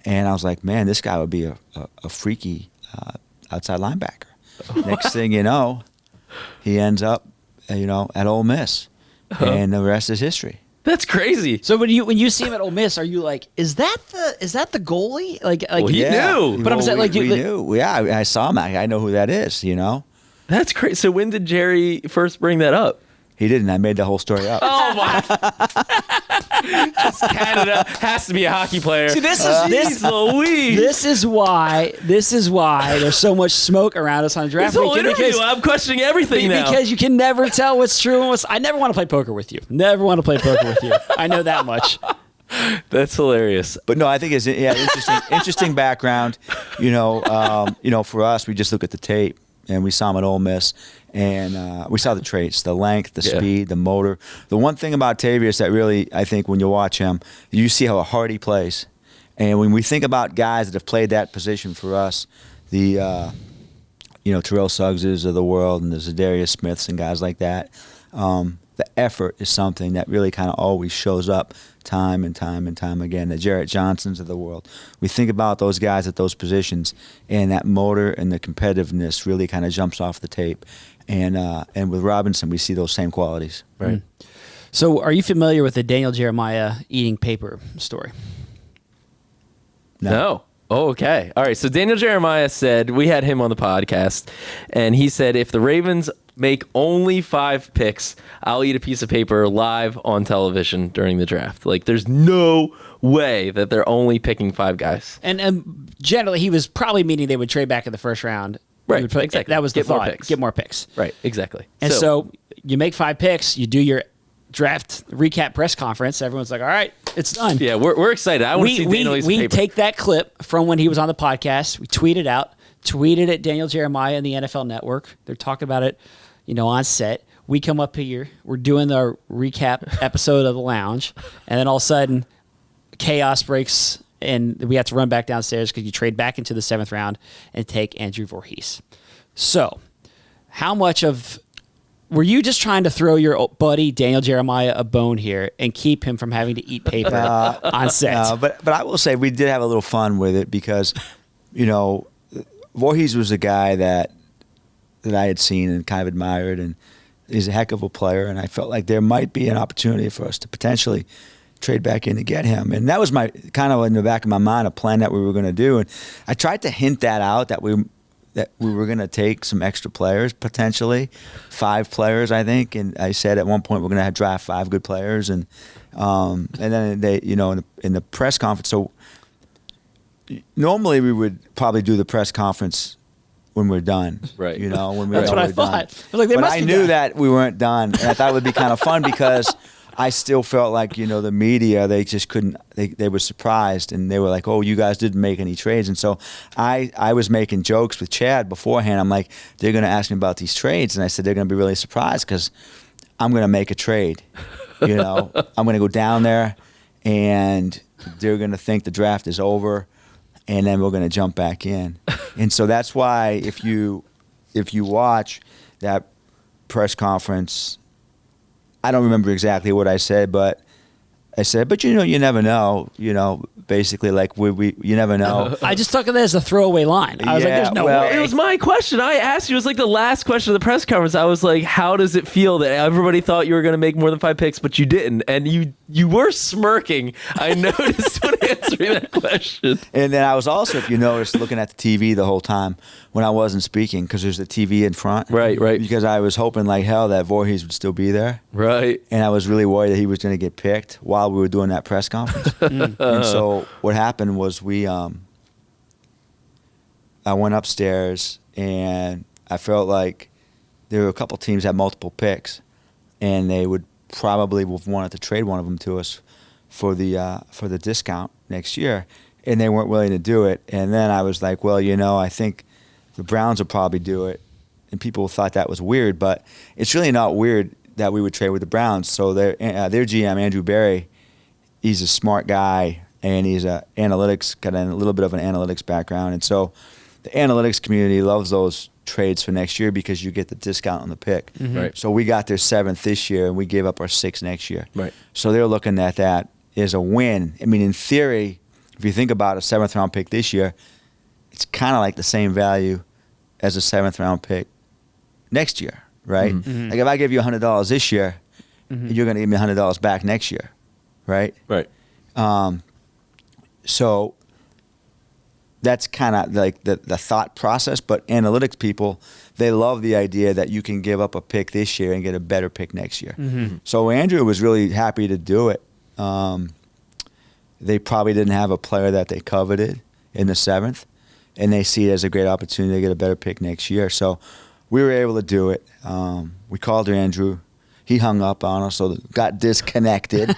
And I was like, man, this guy would be a freaky outside linebacker. Next thing you know, he ends up, at Ole Miss, and the rest is history. That's crazy. So when you see him at Ole Miss, are you like, is that the goalie? Like he knew. But I'm saying, like, we knew. Yeah, I saw him. I know who that is. That's crazy. So when did Jerry first bring that up? He didn't. I made the whole story up. Oh my! Just Canada has to be a hockey player. See, this is why there's so much smoke around us on draft This whole weekend. interview, I'm questioning everything now. Because you can never tell what's true and what's. I never want to play poker with you. Never want to play poker with you. I know that much. That's hilarious. But no, I think it's interesting background. For us, we just look at the tape and we saw him at Ole Miss. And we saw the traits, the length, the speed, the motor. The one thing about Tavius that really, I think, when you watch him, you see how hard he plays. And when we think about guys that have played that position for us, the Terrell Suggses of the world and the Zadarius Smiths and guys like that, the effort is something that really kind of always shows up time and time and time again. The Jarrett Johnsons of the world. We think about those guys at those positions, and that motor and the competitiveness really kind of jumps off the tape. And with Robinson, we see those same qualities. Right. So are you familiar with the Daniel Jeremiah eating paper story? No. Oh, okay. All right. So Daniel Jeremiah said, we had him on the podcast, and he said, if the Ravens make only 5 picks, I'll eat a piece of paper live on television during the draft. Like, there's no way that they're only picking 5 guys. And generally, he was probably meaning they would trade back in the first round. Right, exactly. That was the Get more thought. picks. Get more picks. Right, exactly. And so you make 5 picks, you do your draft recap press conference. Everyone's like, all right, it's done. Yeah, we're excited. I want to see Daniel eat some paper. We take that clip from when he was on the podcast. We tweet it out, tweeted at Daniel Jeremiah and the NFL Network. They're talking about it, on set. We come up here. We're doing our recap episode of The Lounge. And then all of a sudden, chaos breaks, and we have to run back downstairs because you trade back into the 7th round and take Andrew Voorhees. So, how much of... Were you just trying to throw your buddy Daniel Jeremiah a bone here and keep him from having to eat paper on set? No, but I will say we did have a little fun with it because, Voorhees was a guy that I had seen and kind of admired, and he's a heck of a player, and I felt like there might be an opportunity for us to potentially trade back in to get him. And that was my kind of in the back of my mind, a plan that we were going to do. And I tried to hint that out, that we were going to take some extra players, potentially 5 players, I think. And I said at one point we're going to draft 5 good players, and then they, in the press conference. So normally we would probably do the press conference when we're done, right? When we That's what I thought. I was like, but I knew that we weren't done, and I thought it would be kind of fun because I still felt like, the media, they just couldn't, they were surprised, and they were like, oh, you guys didn't make any trades. And so I was making jokes with Chad beforehand. I'm like, they're going to ask me about these trades. And I said, they're going to be really surprised because I'm going to make a trade. I'm going to go down there, and they're going to think the draft is over, and then we're going to jump back in. And so that's why if you watch that press conference, I don't remember exactly what I said, but you never know, basically like you never know. I just took it as a throwaway line. I was like, there's no way. It was my question. I asked you, it was like the last question of the press conference. I was like, how does it feel that everybody thought you were going to make more than 5 picks, but you didn't? And you were smirking. I noticed when answering that question. And then I was also, if you noticed, looking at the TV the whole time when I wasn't speaking, because there's the TV in front. Right. Because I was hoping like hell that Voorhees would still be there. Right. And I was really worried that he was going to get picked while we were doing that press conference. And so what happened was I went upstairs, and I felt like there were a couple teams that had multiple picks, and they would probably have wanted to trade one of them to us for the discount next year, and they weren't willing to do it. And then I was like, well, I think the Browns will probably do it, and people thought that was weird, but it's really not weird. that we would trade with the Browns. So their GM, Andrew Berry, he's a smart guy, and he's got a little bit of an analytics background. And so the analytics community loves those trades for next year because you get the discount on the pick. Right. So we got their 7th this year, and we gave up our 6th next year. Right. So they're looking at that as a win. I mean, in theory, if you think about a 7th-round pick this year, it's kind of like the same value as a 7th-round pick next year, right? Mm-hmm. Like if I give you $100 this year, you're going to give me $100 back next year, right? Right. So that's kind of like the thought process. But analytics people, they love the idea that you can give up a pick this year and get a better pick next year. So Andrew was really happy to do it. They probably didn't have a player that they coveted in the 7th, and they see it as a great opportunity to get a better pick next year. So we were able to do it. We called Andrew. He hung up on us, so got disconnected.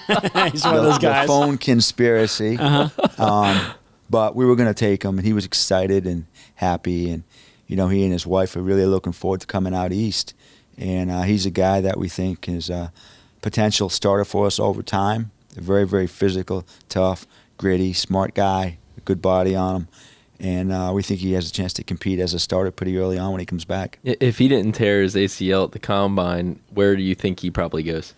He's one of those guys. The phone conspiracy. But we were going to take him, and he was excited and happy. And, he and his wife are really looking forward to coming out east. And he's a guy that we think is a potential starter for us over time. A very, very physical, tough, gritty, smart guy, a good body on him. And we think he has a chance to compete as a starter pretty early on when he comes back. If he didn't tear his ACL at the combine, where do you think he probably goes?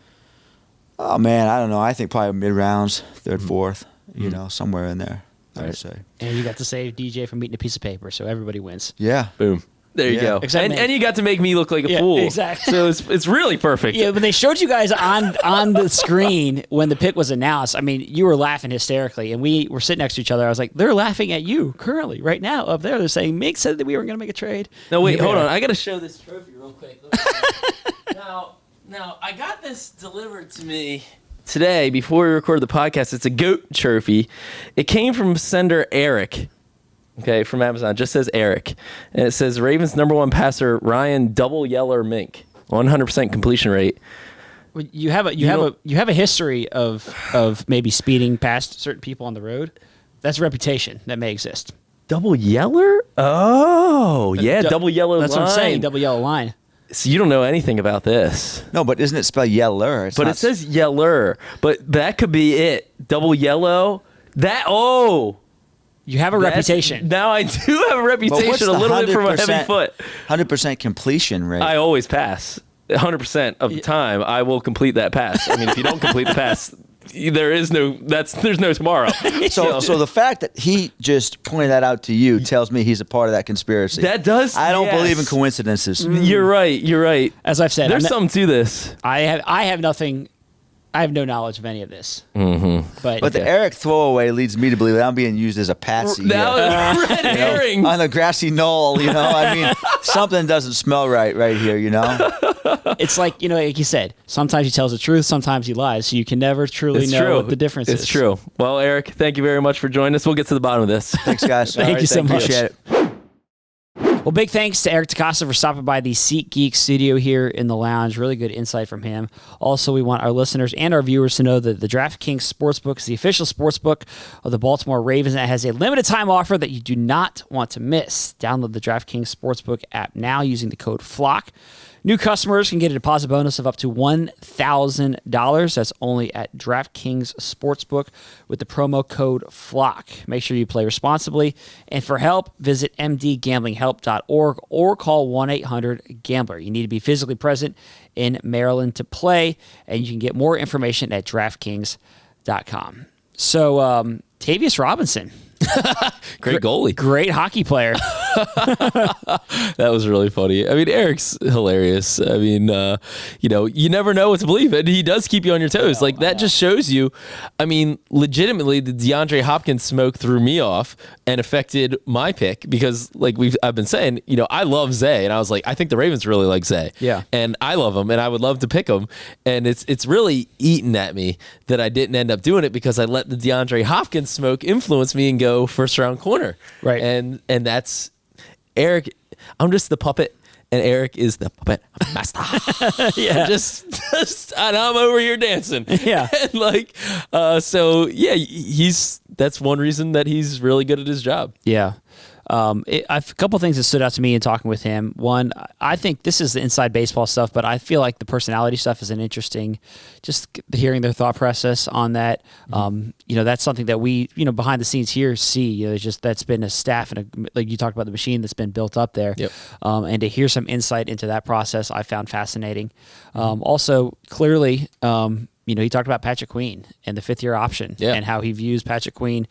Oh, man, I don't know. I think probably mid-rounds, 3rd, 4th, somewhere in there, I would say. And you got to save DJ from eating a piece of paper, so everybody wins. Yeah. Boom. There you go. And you got to make me look like a fool. Exactly. So it's really perfect. Yeah, when they showed you guys on the screen when the pick was announced, I mean, you were laughing hysterically, and we were sitting next to each other. I was like, they're laughing at you currently right now up there. They're saying, Mick said that we weren't going to make a trade. No, wait, hold on. I got to show this trophy real quick. Now, I got this delivered to me today before we recorded the podcast. It's a GOAT trophy. It came from sender Eric. Okay, from Amazon. It just says Eric. And it says Ravens #1 passer Ryan Double Yeller Mink. 100% completion rate. You have a history of maybe speeding past certain people on the road. That's a reputation that may exist. Double Yeller? Oh, yeah, double yellow line. That's what I'm saying, double yellow line. So you don't know anything about this. No, but isn't it spelled yeller? But it says Yeller. But that could be it. Double yellow. You have a reputation. Now I do have a reputation a little bit from a heavy foot. 100% completion rate. I always pass. 100% of the time, I will complete that pass. I mean, if you don't complete the pass, there's no tomorrow. So the fact that he just pointed that out to you tells me he's a part of that conspiracy. That does. I don't believe in coincidences. You're right. As I've said, there's something to this. I have nothing. I have no knowledge of any of this. But the Eric throwaway leads me to believe that I'm being used as a patsy. That was red herring. On a grassy knoll, I mean, something doesn't smell right here, It's like you said, sometimes he tells the truth, sometimes he lies, so you can never truly know what the difference is. It's true. Well, Eric, thank you very much for joining us. We'll get to the bottom of this. Thanks, guys. Thank you so much. Appreciate it. Well, big thanks to Eric DeCosta for stopping by the SeatGeek studio here in the lounge. Really good insight from him. Also, we want our listeners and our viewers to know that the DraftKings Sportsbook is the official sportsbook of the Baltimore Ravens and it has a limited time offer that you do not want to miss. Download the DraftKings Sportsbook app now using the code FLOCK. New customers can get a deposit bonus of up to $1,000. That's only at DraftKings Sportsbook with the promo code FLOCK. Make sure you play responsibly. And for help, visit mdgamblinghelp.org or call 1-800-GAMBLER. You need to be physically present in Maryland to play, and you can get more information at DraftKings.com. So, Tavius Robinson. Great goalie. Great hockey player. That was really funny. I mean, Eric's hilarious. I mean, you never know what to believe, and he does keep you on your toes. That just shows you. I mean, legitimately, the DeAndre Hopkins smoke threw me off and affected my pick because, I've been saying, I love Zay, and I was like, I think the Ravens really like Zay. Yeah, and I love him, and I would love to pick him, and it's really eaten at me that I didn't end up doing it because I let the DeAndre Hopkins smoke influence me and go first round corner. Right, and that's. Eric, I'm just the puppet, and Eric is the puppet master. Yeah, just, and I'm over here dancing. Yeah, and that's one reason that he's really good at his job. Yeah. A couple things that stood out to me in talking with him. One, I think this is the inside baseball stuff, but I feel like the personality stuff is an interesting, just hearing their thought process on that. That's something that we, behind the scenes here see. There's just that's been a staff and like you talked about, the machine that's been built up there. Yep. And to hear some insight into that process, I found fascinating. Also, clearly, he talked about Patrick Queen and the fifth-year option and how he views Patrick Queen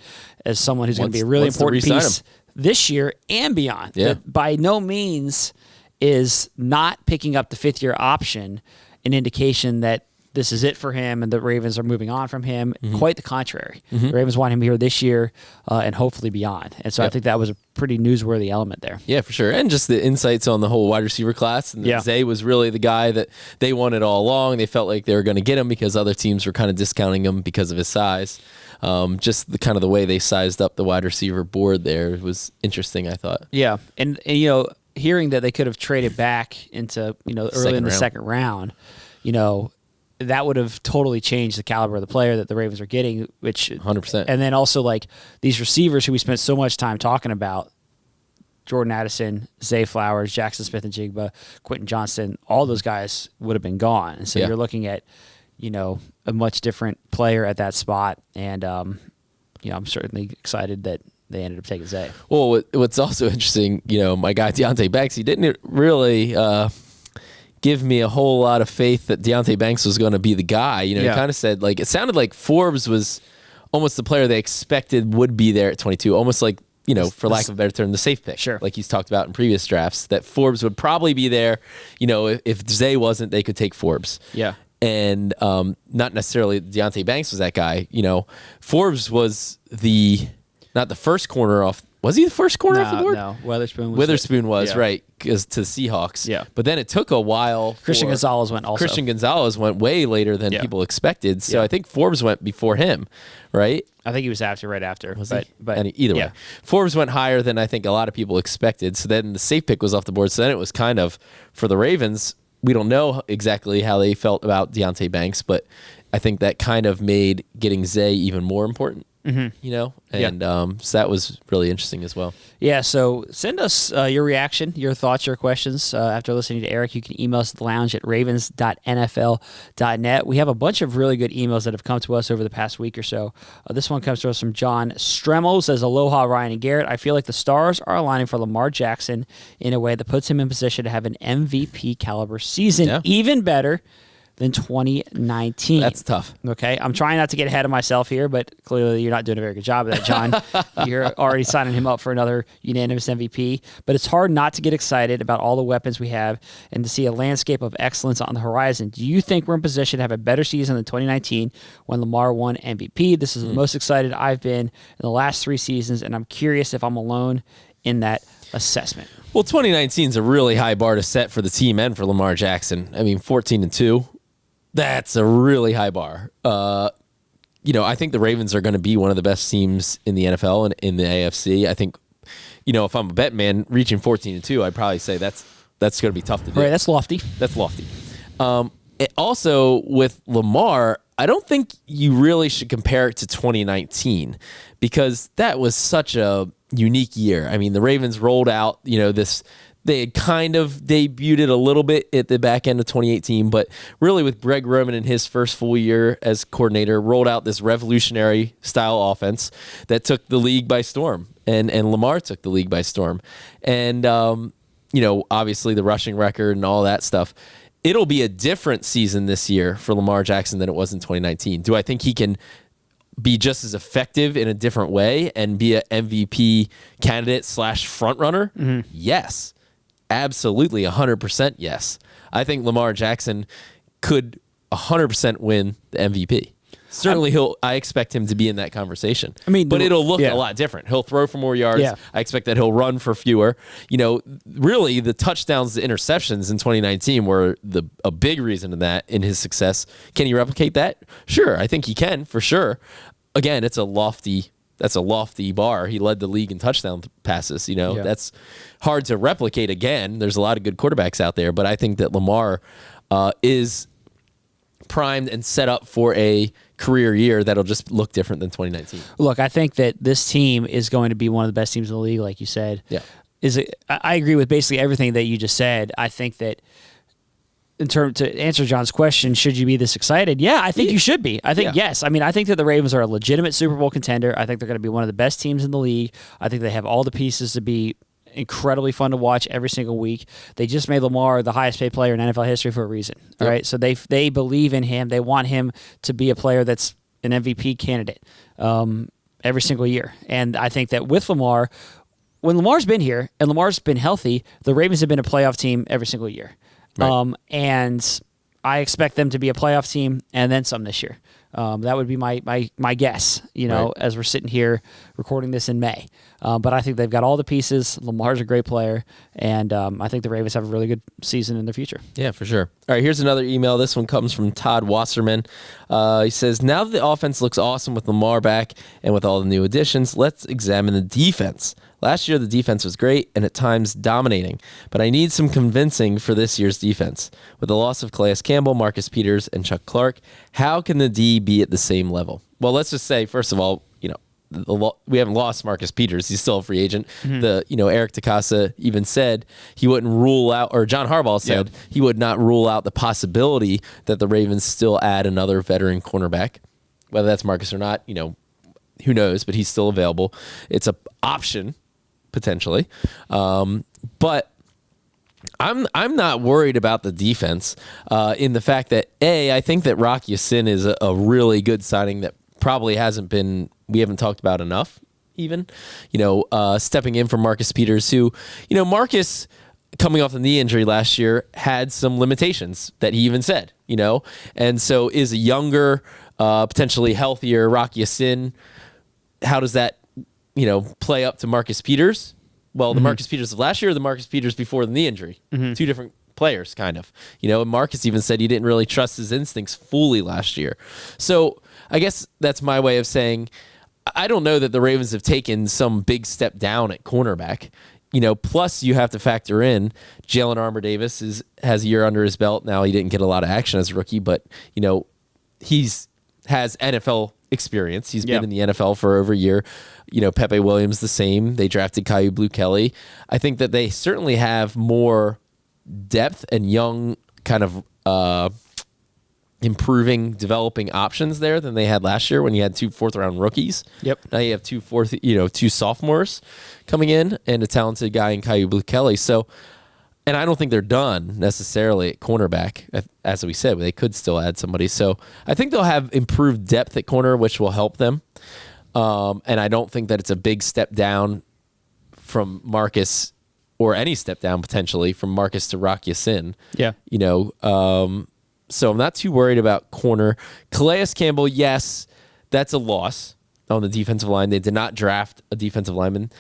as someone who's going to be a really important piece this year and beyond. Yeah. That by no means is not picking up the fifth-year option an indication that this is it for him and the Ravens are moving on from him. Quite the contrary. The Ravens want him here this year and hopefully beyond. And so I think that was a pretty newsworthy element there. Yeah, for sure. And just the insights on the whole wide receiver class. And Zay was really the guy that they wanted all along. They felt like they were going to get him because other teams were kind of discounting him because of his size. Just the kind of the way they sized up the wide receiver board there was interesting, I thought. Yeah. And hearing that they could have traded back into, early in the second round, that would have totally changed the caliber of the player that the Ravens are getting, which 100%. And then also like these receivers who we spent so much time talking about, Jordan Addison, Zay Flowers, Jackson Smith-Njigba, Quentin Johnston, all those guys would have been gone. And so you're looking at, a much different player at that spot. And, I'm certainly excited that they ended up taking Zay. Well, what's also interesting, my guy Deontay Banks, he didn't really give me a whole lot of faith that Deontay Banks was going to be the guy. He kind of said, it sounded like Forbes was almost the player they expected would be there at 22, almost like, for lack of a better term, the safe pick. Sure. Like he's talked about in previous drafts, that Forbes would probably be there. If Zay wasn't, they could take Forbes. Yeah. And not necessarily Deontay Banks was that guy. Forbes was not the first corner off. Was he the first corner off the board? No, Witherspoon was right, because to the Seahawks. Yeah. But then it took a while. Christian Gonzalez went also. Christian Gonzalez went way later than people expected. So I think Forbes went before him, right? I think he was right after. Was he? But either way, Forbes went higher than I think a lot of people expected. So then the safe pick was off the board. So then it was kind of, for the Ravens, we don't know exactly how they felt about Deontay Banks, but I think that kind of made getting Zay even more important. And so that was really interesting as well. Yeah, so send us your reaction, your thoughts, your questions after listening to Eric. You can email us at the lounge at ravens.nfl.net. We have a bunch of really good emails that have come to us over the past week or so. This one comes to us from John Stremmel. Says, aloha, Ryan and Garrett. I feel like the stars are aligning for Lamar Jackson in a way that puts him in position to have an MVP caliber season, even better than 2019. That's tough. Okay, I'm trying not to get ahead of myself here, but clearly you're not doing a very good job of that, John. You're already signing him up for another unanimous MVP, but it's hard not to get excited about all the weapons we have and to see a landscape of excellence on the horizon. Do you think we're in position to have a better season than 2019 when Lamar won MVP? This is the most excited I've been in the last 3 seasons, and I'm curious if I'm alone in that assessment. Well, 2019 is a really high bar to set for the team and for Lamar Jackson. I mean, 14-2. That's a really high bar. I think the Ravens are going to be one of the best teams in the NFL and in the AFC. I think, if I'm a bet man, reaching 14-2, I'd probably say that's going to be tough to do. Right, that's lofty. That's lofty. Also, with Lamar, I don't think you really should compare it to 2019 because that was such a unique year. I mean, the Ravens rolled out, they had kind of debuted it a little bit at the back end of 2018, but really with Greg Roman in his first full year as coordinator, rolled out this revolutionary style offense that took the league by storm, and Lamar took the league by storm. And, obviously the rushing record and all that stuff. It'll be a different season this year for Lamar Jackson than it was in 2019. Do I think he can be just as effective in a different way and be an MVP candidate / front runner? Mm-hmm. Yes. Absolutely, 100% yes. I think Lamar Jackson could 100% win the MVP. Certainly, I expect him to be in that conversation. But it'll look a lot different. He'll throw for more yards. Yeah. I expect that he'll run for fewer. Really, the touchdowns, the interceptions in 2019 were a big reason in that, in his success. Can he replicate that? Sure, I think he can, for sure. Again, that's a lofty bar. He led the league in touchdown passes. That's hard to replicate again. There's a lot of good quarterbacks out there, but I think that Lamar is primed and set up for a career year that'll just look different than 2019. Look, I think that this team is going to be one of the best teams in the league, like you said. Yeah. I agree with basically everything that you just said. I think that to answer John's question, should you be this excited? Yeah, I think you should be. I think yes. I mean, I think that the Ravens are a legitimate Super Bowl contender. I think they're going to be one of the best teams in the league. I think they have all the pieces to be incredibly fun to watch every single week. They just made Lamar the highest paid player in NFL history for a reason. All right, so they believe in him. They want him to be a player that's an MVP candidate every single year. And I think that with Lamar, when Lamar's been here and Lamar's been healthy, the Ravens have been a playoff team every single year. Right. And I expect them to be a playoff team and then some this year. That would be my guess, as we're sitting here recording this in May. But I think they've got all the pieces. Lamar's a great player, and I think the Ravens have a really good season in their future. Yeah, for sure. All right, here's another email. This one comes from Todd Wasserman. He says, now that the offense looks awesome with Lamar back and with all the new additions, let's examine the defense. Last year, the defense was great and at times dominating, but I need some convincing for this year's defense. With the loss of Calais Campbell, Marcus Peters, and Chuck Clark, how can the D be at the same level? Well, let's just say, first of all, we haven't lost Marcus Peters. He's still a free agent. Mm-hmm. Eric DeCosta even said he wouldn't rule out, or John Harbaugh said he would not rule out the possibility that the Ravens still add another veteran cornerback. Whether that's Marcus or not, who knows, but he's still available. It's an option, potentially. But I'm not worried about the defense in the fact that, I think that Rocky Sin is a really good signing that probably we haven't talked about enough even, stepping in for Marcus Peters, who, Marcus coming off the knee injury last year had some limitations that he even said, and so is a younger, potentially healthier Rocky Sin. How does that, play up to Marcus Peters? Well, the Marcus Peters of last year, or the Marcus Peters before the knee injury, two different players, kind of. And Marcus even said he didn't really trust his instincts fully last year. So I guess that's my way of saying I don't know that the Ravens have taken some big step down at cornerback. Plus you have to factor in Jalen Armour-Davis has a year under his belt. Now he didn't get a lot of action as a rookie, but has NFL experience. He's been in the NFL for over a year. Pepe Williams the same. They drafted Caillou Blue-Kelly. I think that they certainly have more depth and young kind of improving, developing options there than they had last year when you had 2 fourth-round rookies. Yep. Now you have 2 sophomores coming in and a talented guy in Caillou Blue-Kelly. So, and I don't think they're done necessarily at cornerback. As we said, they could still add somebody. So I think they'll have improved depth at corner, which will help them. And I don't think that it's a big step down from Marcus, or any step down potentially from Marcus to Rocky Sin. Yeah. So I'm not too worried about corner. Calais Campbell, yes, that's a loss on the defensive line. They did not draft a defensive lineman.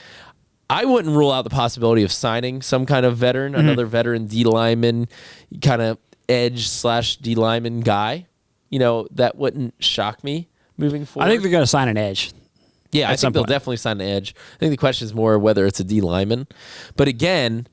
I wouldn't rule out the possibility of signing some kind of veteran, another veteran D lineman, kind of edge/D lineman guy. That wouldn't shock me moving forward. I think they're going to sign an edge. Yeah, I think they'll definitely sign an edge. I think the question is more whether it's a D lineman. But again,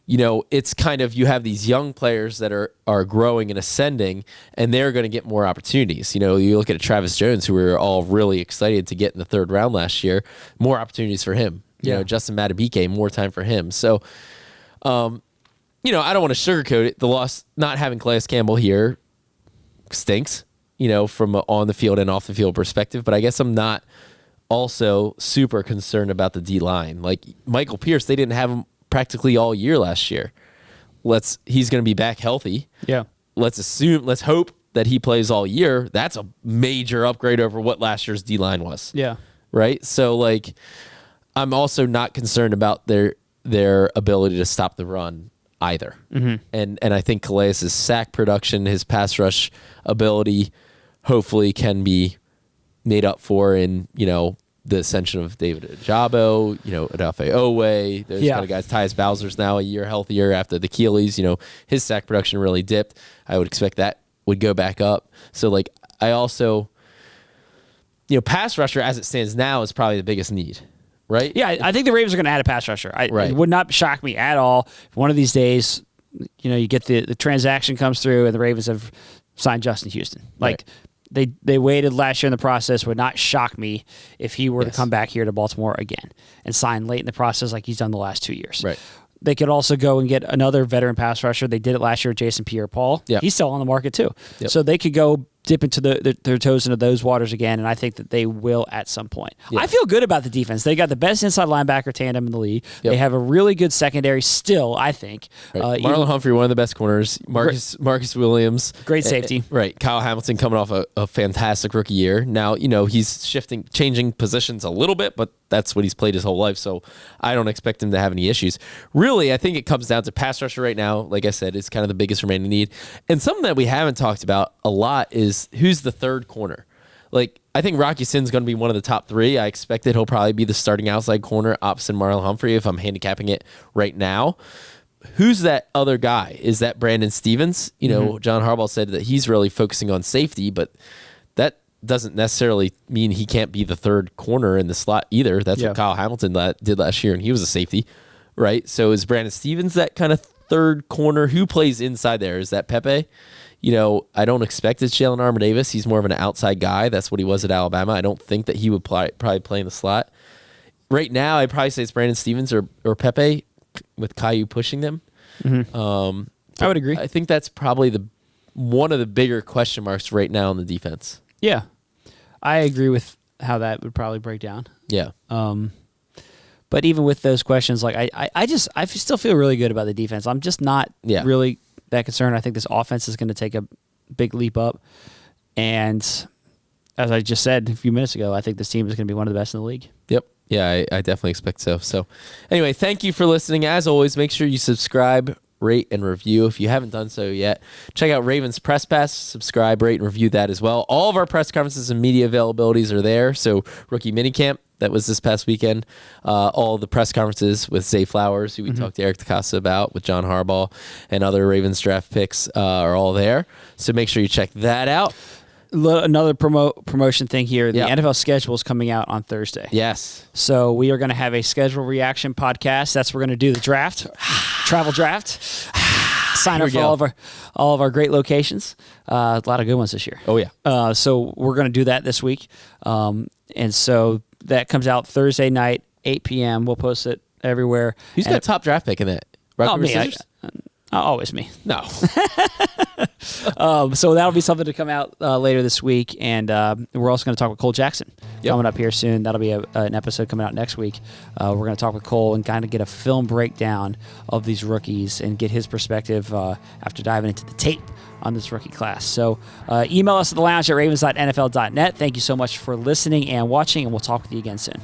it's kind of, you have these young players that are growing and ascending, and they're going to get more opportunities. You look at Travis Jones, who we were all really excited to get in the 3rd round last year, more opportunities for him. Justin Madubuike, more time for him. So, I don't want to sugarcoat it. The loss, not having Calais Campbell here stinks, from an on the field and off the field perspective, but I guess I'm not also super concerned about the D line. Like Michael Pierce, they didn't have him practically all year last year. He's going to be back healthy. Yeah. Let's hope that he plays all year. That's a major upgrade over what last year's D line was. Yeah. Right. So I'm also not concerned about their ability to stop the run either. And I think Calais' sack production, his pass rush ability, hopefully can be made up for in, the ascension of David Ajabo, Odafe Owe, those kind of guys. Tyus Bowser's now a year healthier after the Achilles. His sack production really dipped. I would expect that would go back up. So, I also, pass rusher as it stands now is probably the biggest need, right? Yeah, I think the Ravens are going to add a pass rusher. It would not shock me at all if one of these days, you get the transaction comes through and the Ravens have sign Justin Houston. Like, They waited last year in the process. Would not shock me if he were to come back here to Baltimore again and sign late in the process like he's done the last 2 years. Right. They could also go and get another veteran pass rusher. They did it last year with Jason Pierre-Paul. Yep. He's still on the market too. Yep. So they could go dip into their toes into those waters again, and I think that they will at some point. Yeah. I feel good about the defense. They got the best inside linebacker tandem in the league. Yep. They have a really good secondary still, I think. Right. Marlon Humphrey, one of the best corners. Marcus Williams. Great safety. Right. Kyle Hamilton coming off a fantastic rookie year. Now, he's changing positions a little bit, but that's what he's played his whole life, so I don't expect him to have any issues. Really, I think it comes down to pass rusher right now. Like I said, is kind of the biggest remaining need. And something that we haven't talked about a lot is who's the third corner. Like, I think Rocky Sin's going to be one of the top 3. I expect that he'll probably be the starting outside corner opposite Marlon Humphrey if I'm handicapping it right now. Who's that other guy? Is that Brandon Stevens? John Harbaugh said that he's really focusing on safety, but that doesn't necessarily mean he can't be the third corner in the slot either. That's what Kyle Hamilton did last year, and he was a safety, right? So is Brandon Stevens that kind of third corner? Who plays inside there? Is that Pepe? I don't expect it's Jalen Armour-Davis. He's more of an outside guy. That's what he was at Alabama. I don't think that he would probably play in the slot. Right now, I'd probably say it's Brandon Stevens or Pepe with Caillou pushing them. Mm-hmm. I would agree. I think that's probably one of the bigger question marks right now in the defense. Yeah, I agree with how that would probably break down. Yeah. But even with those questions, like I still feel really good about the defense. I'm just not really that concerned. I think this offense is going to take a big leap up. And as I just said a few minutes ago, I think this team is going to be one of the best in the league. Yep. Yeah, I definitely expect so. So anyway, thank you for listening. As always, make sure you subscribe, rate, and review. If you haven't done so yet, check out Ravens Press Pass, subscribe, rate, and review that as well. All of our press conferences and media availabilities are there. So rookie minicamp, that was this past weekend. All the press conferences with Zay Flowers, who we talked to Eric DeCosta about, with John Harbaugh, and other Ravens draft picks are all there. So make sure you check that out. Another promotion thing here. The NFL schedule is coming out on Thursday. Yes. So we are going to have a schedule reaction podcast. That's we're going to do the draft, travel draft, sign up for all of our great locations. A lot of good ones this year. Oh yeah. So we're going to do that this week, and so that comes out Thursday night, 8 p.m. We'll post it everywhere. Who's got top draft pick in that? Me. Always me. No. So that'll be something to come out later this week, and we're also going to talk with Cole Jackson coming up here soon. That'll be an episode coming out next week. We're going to talk with Cole and kind of get a film breakdown of these rookies and get his perspective after diving into the tape on this rookie class. So email us at thelounge@ravens.nfl.net. Thank you so much for listening and watching, and we'll talk with you again soon.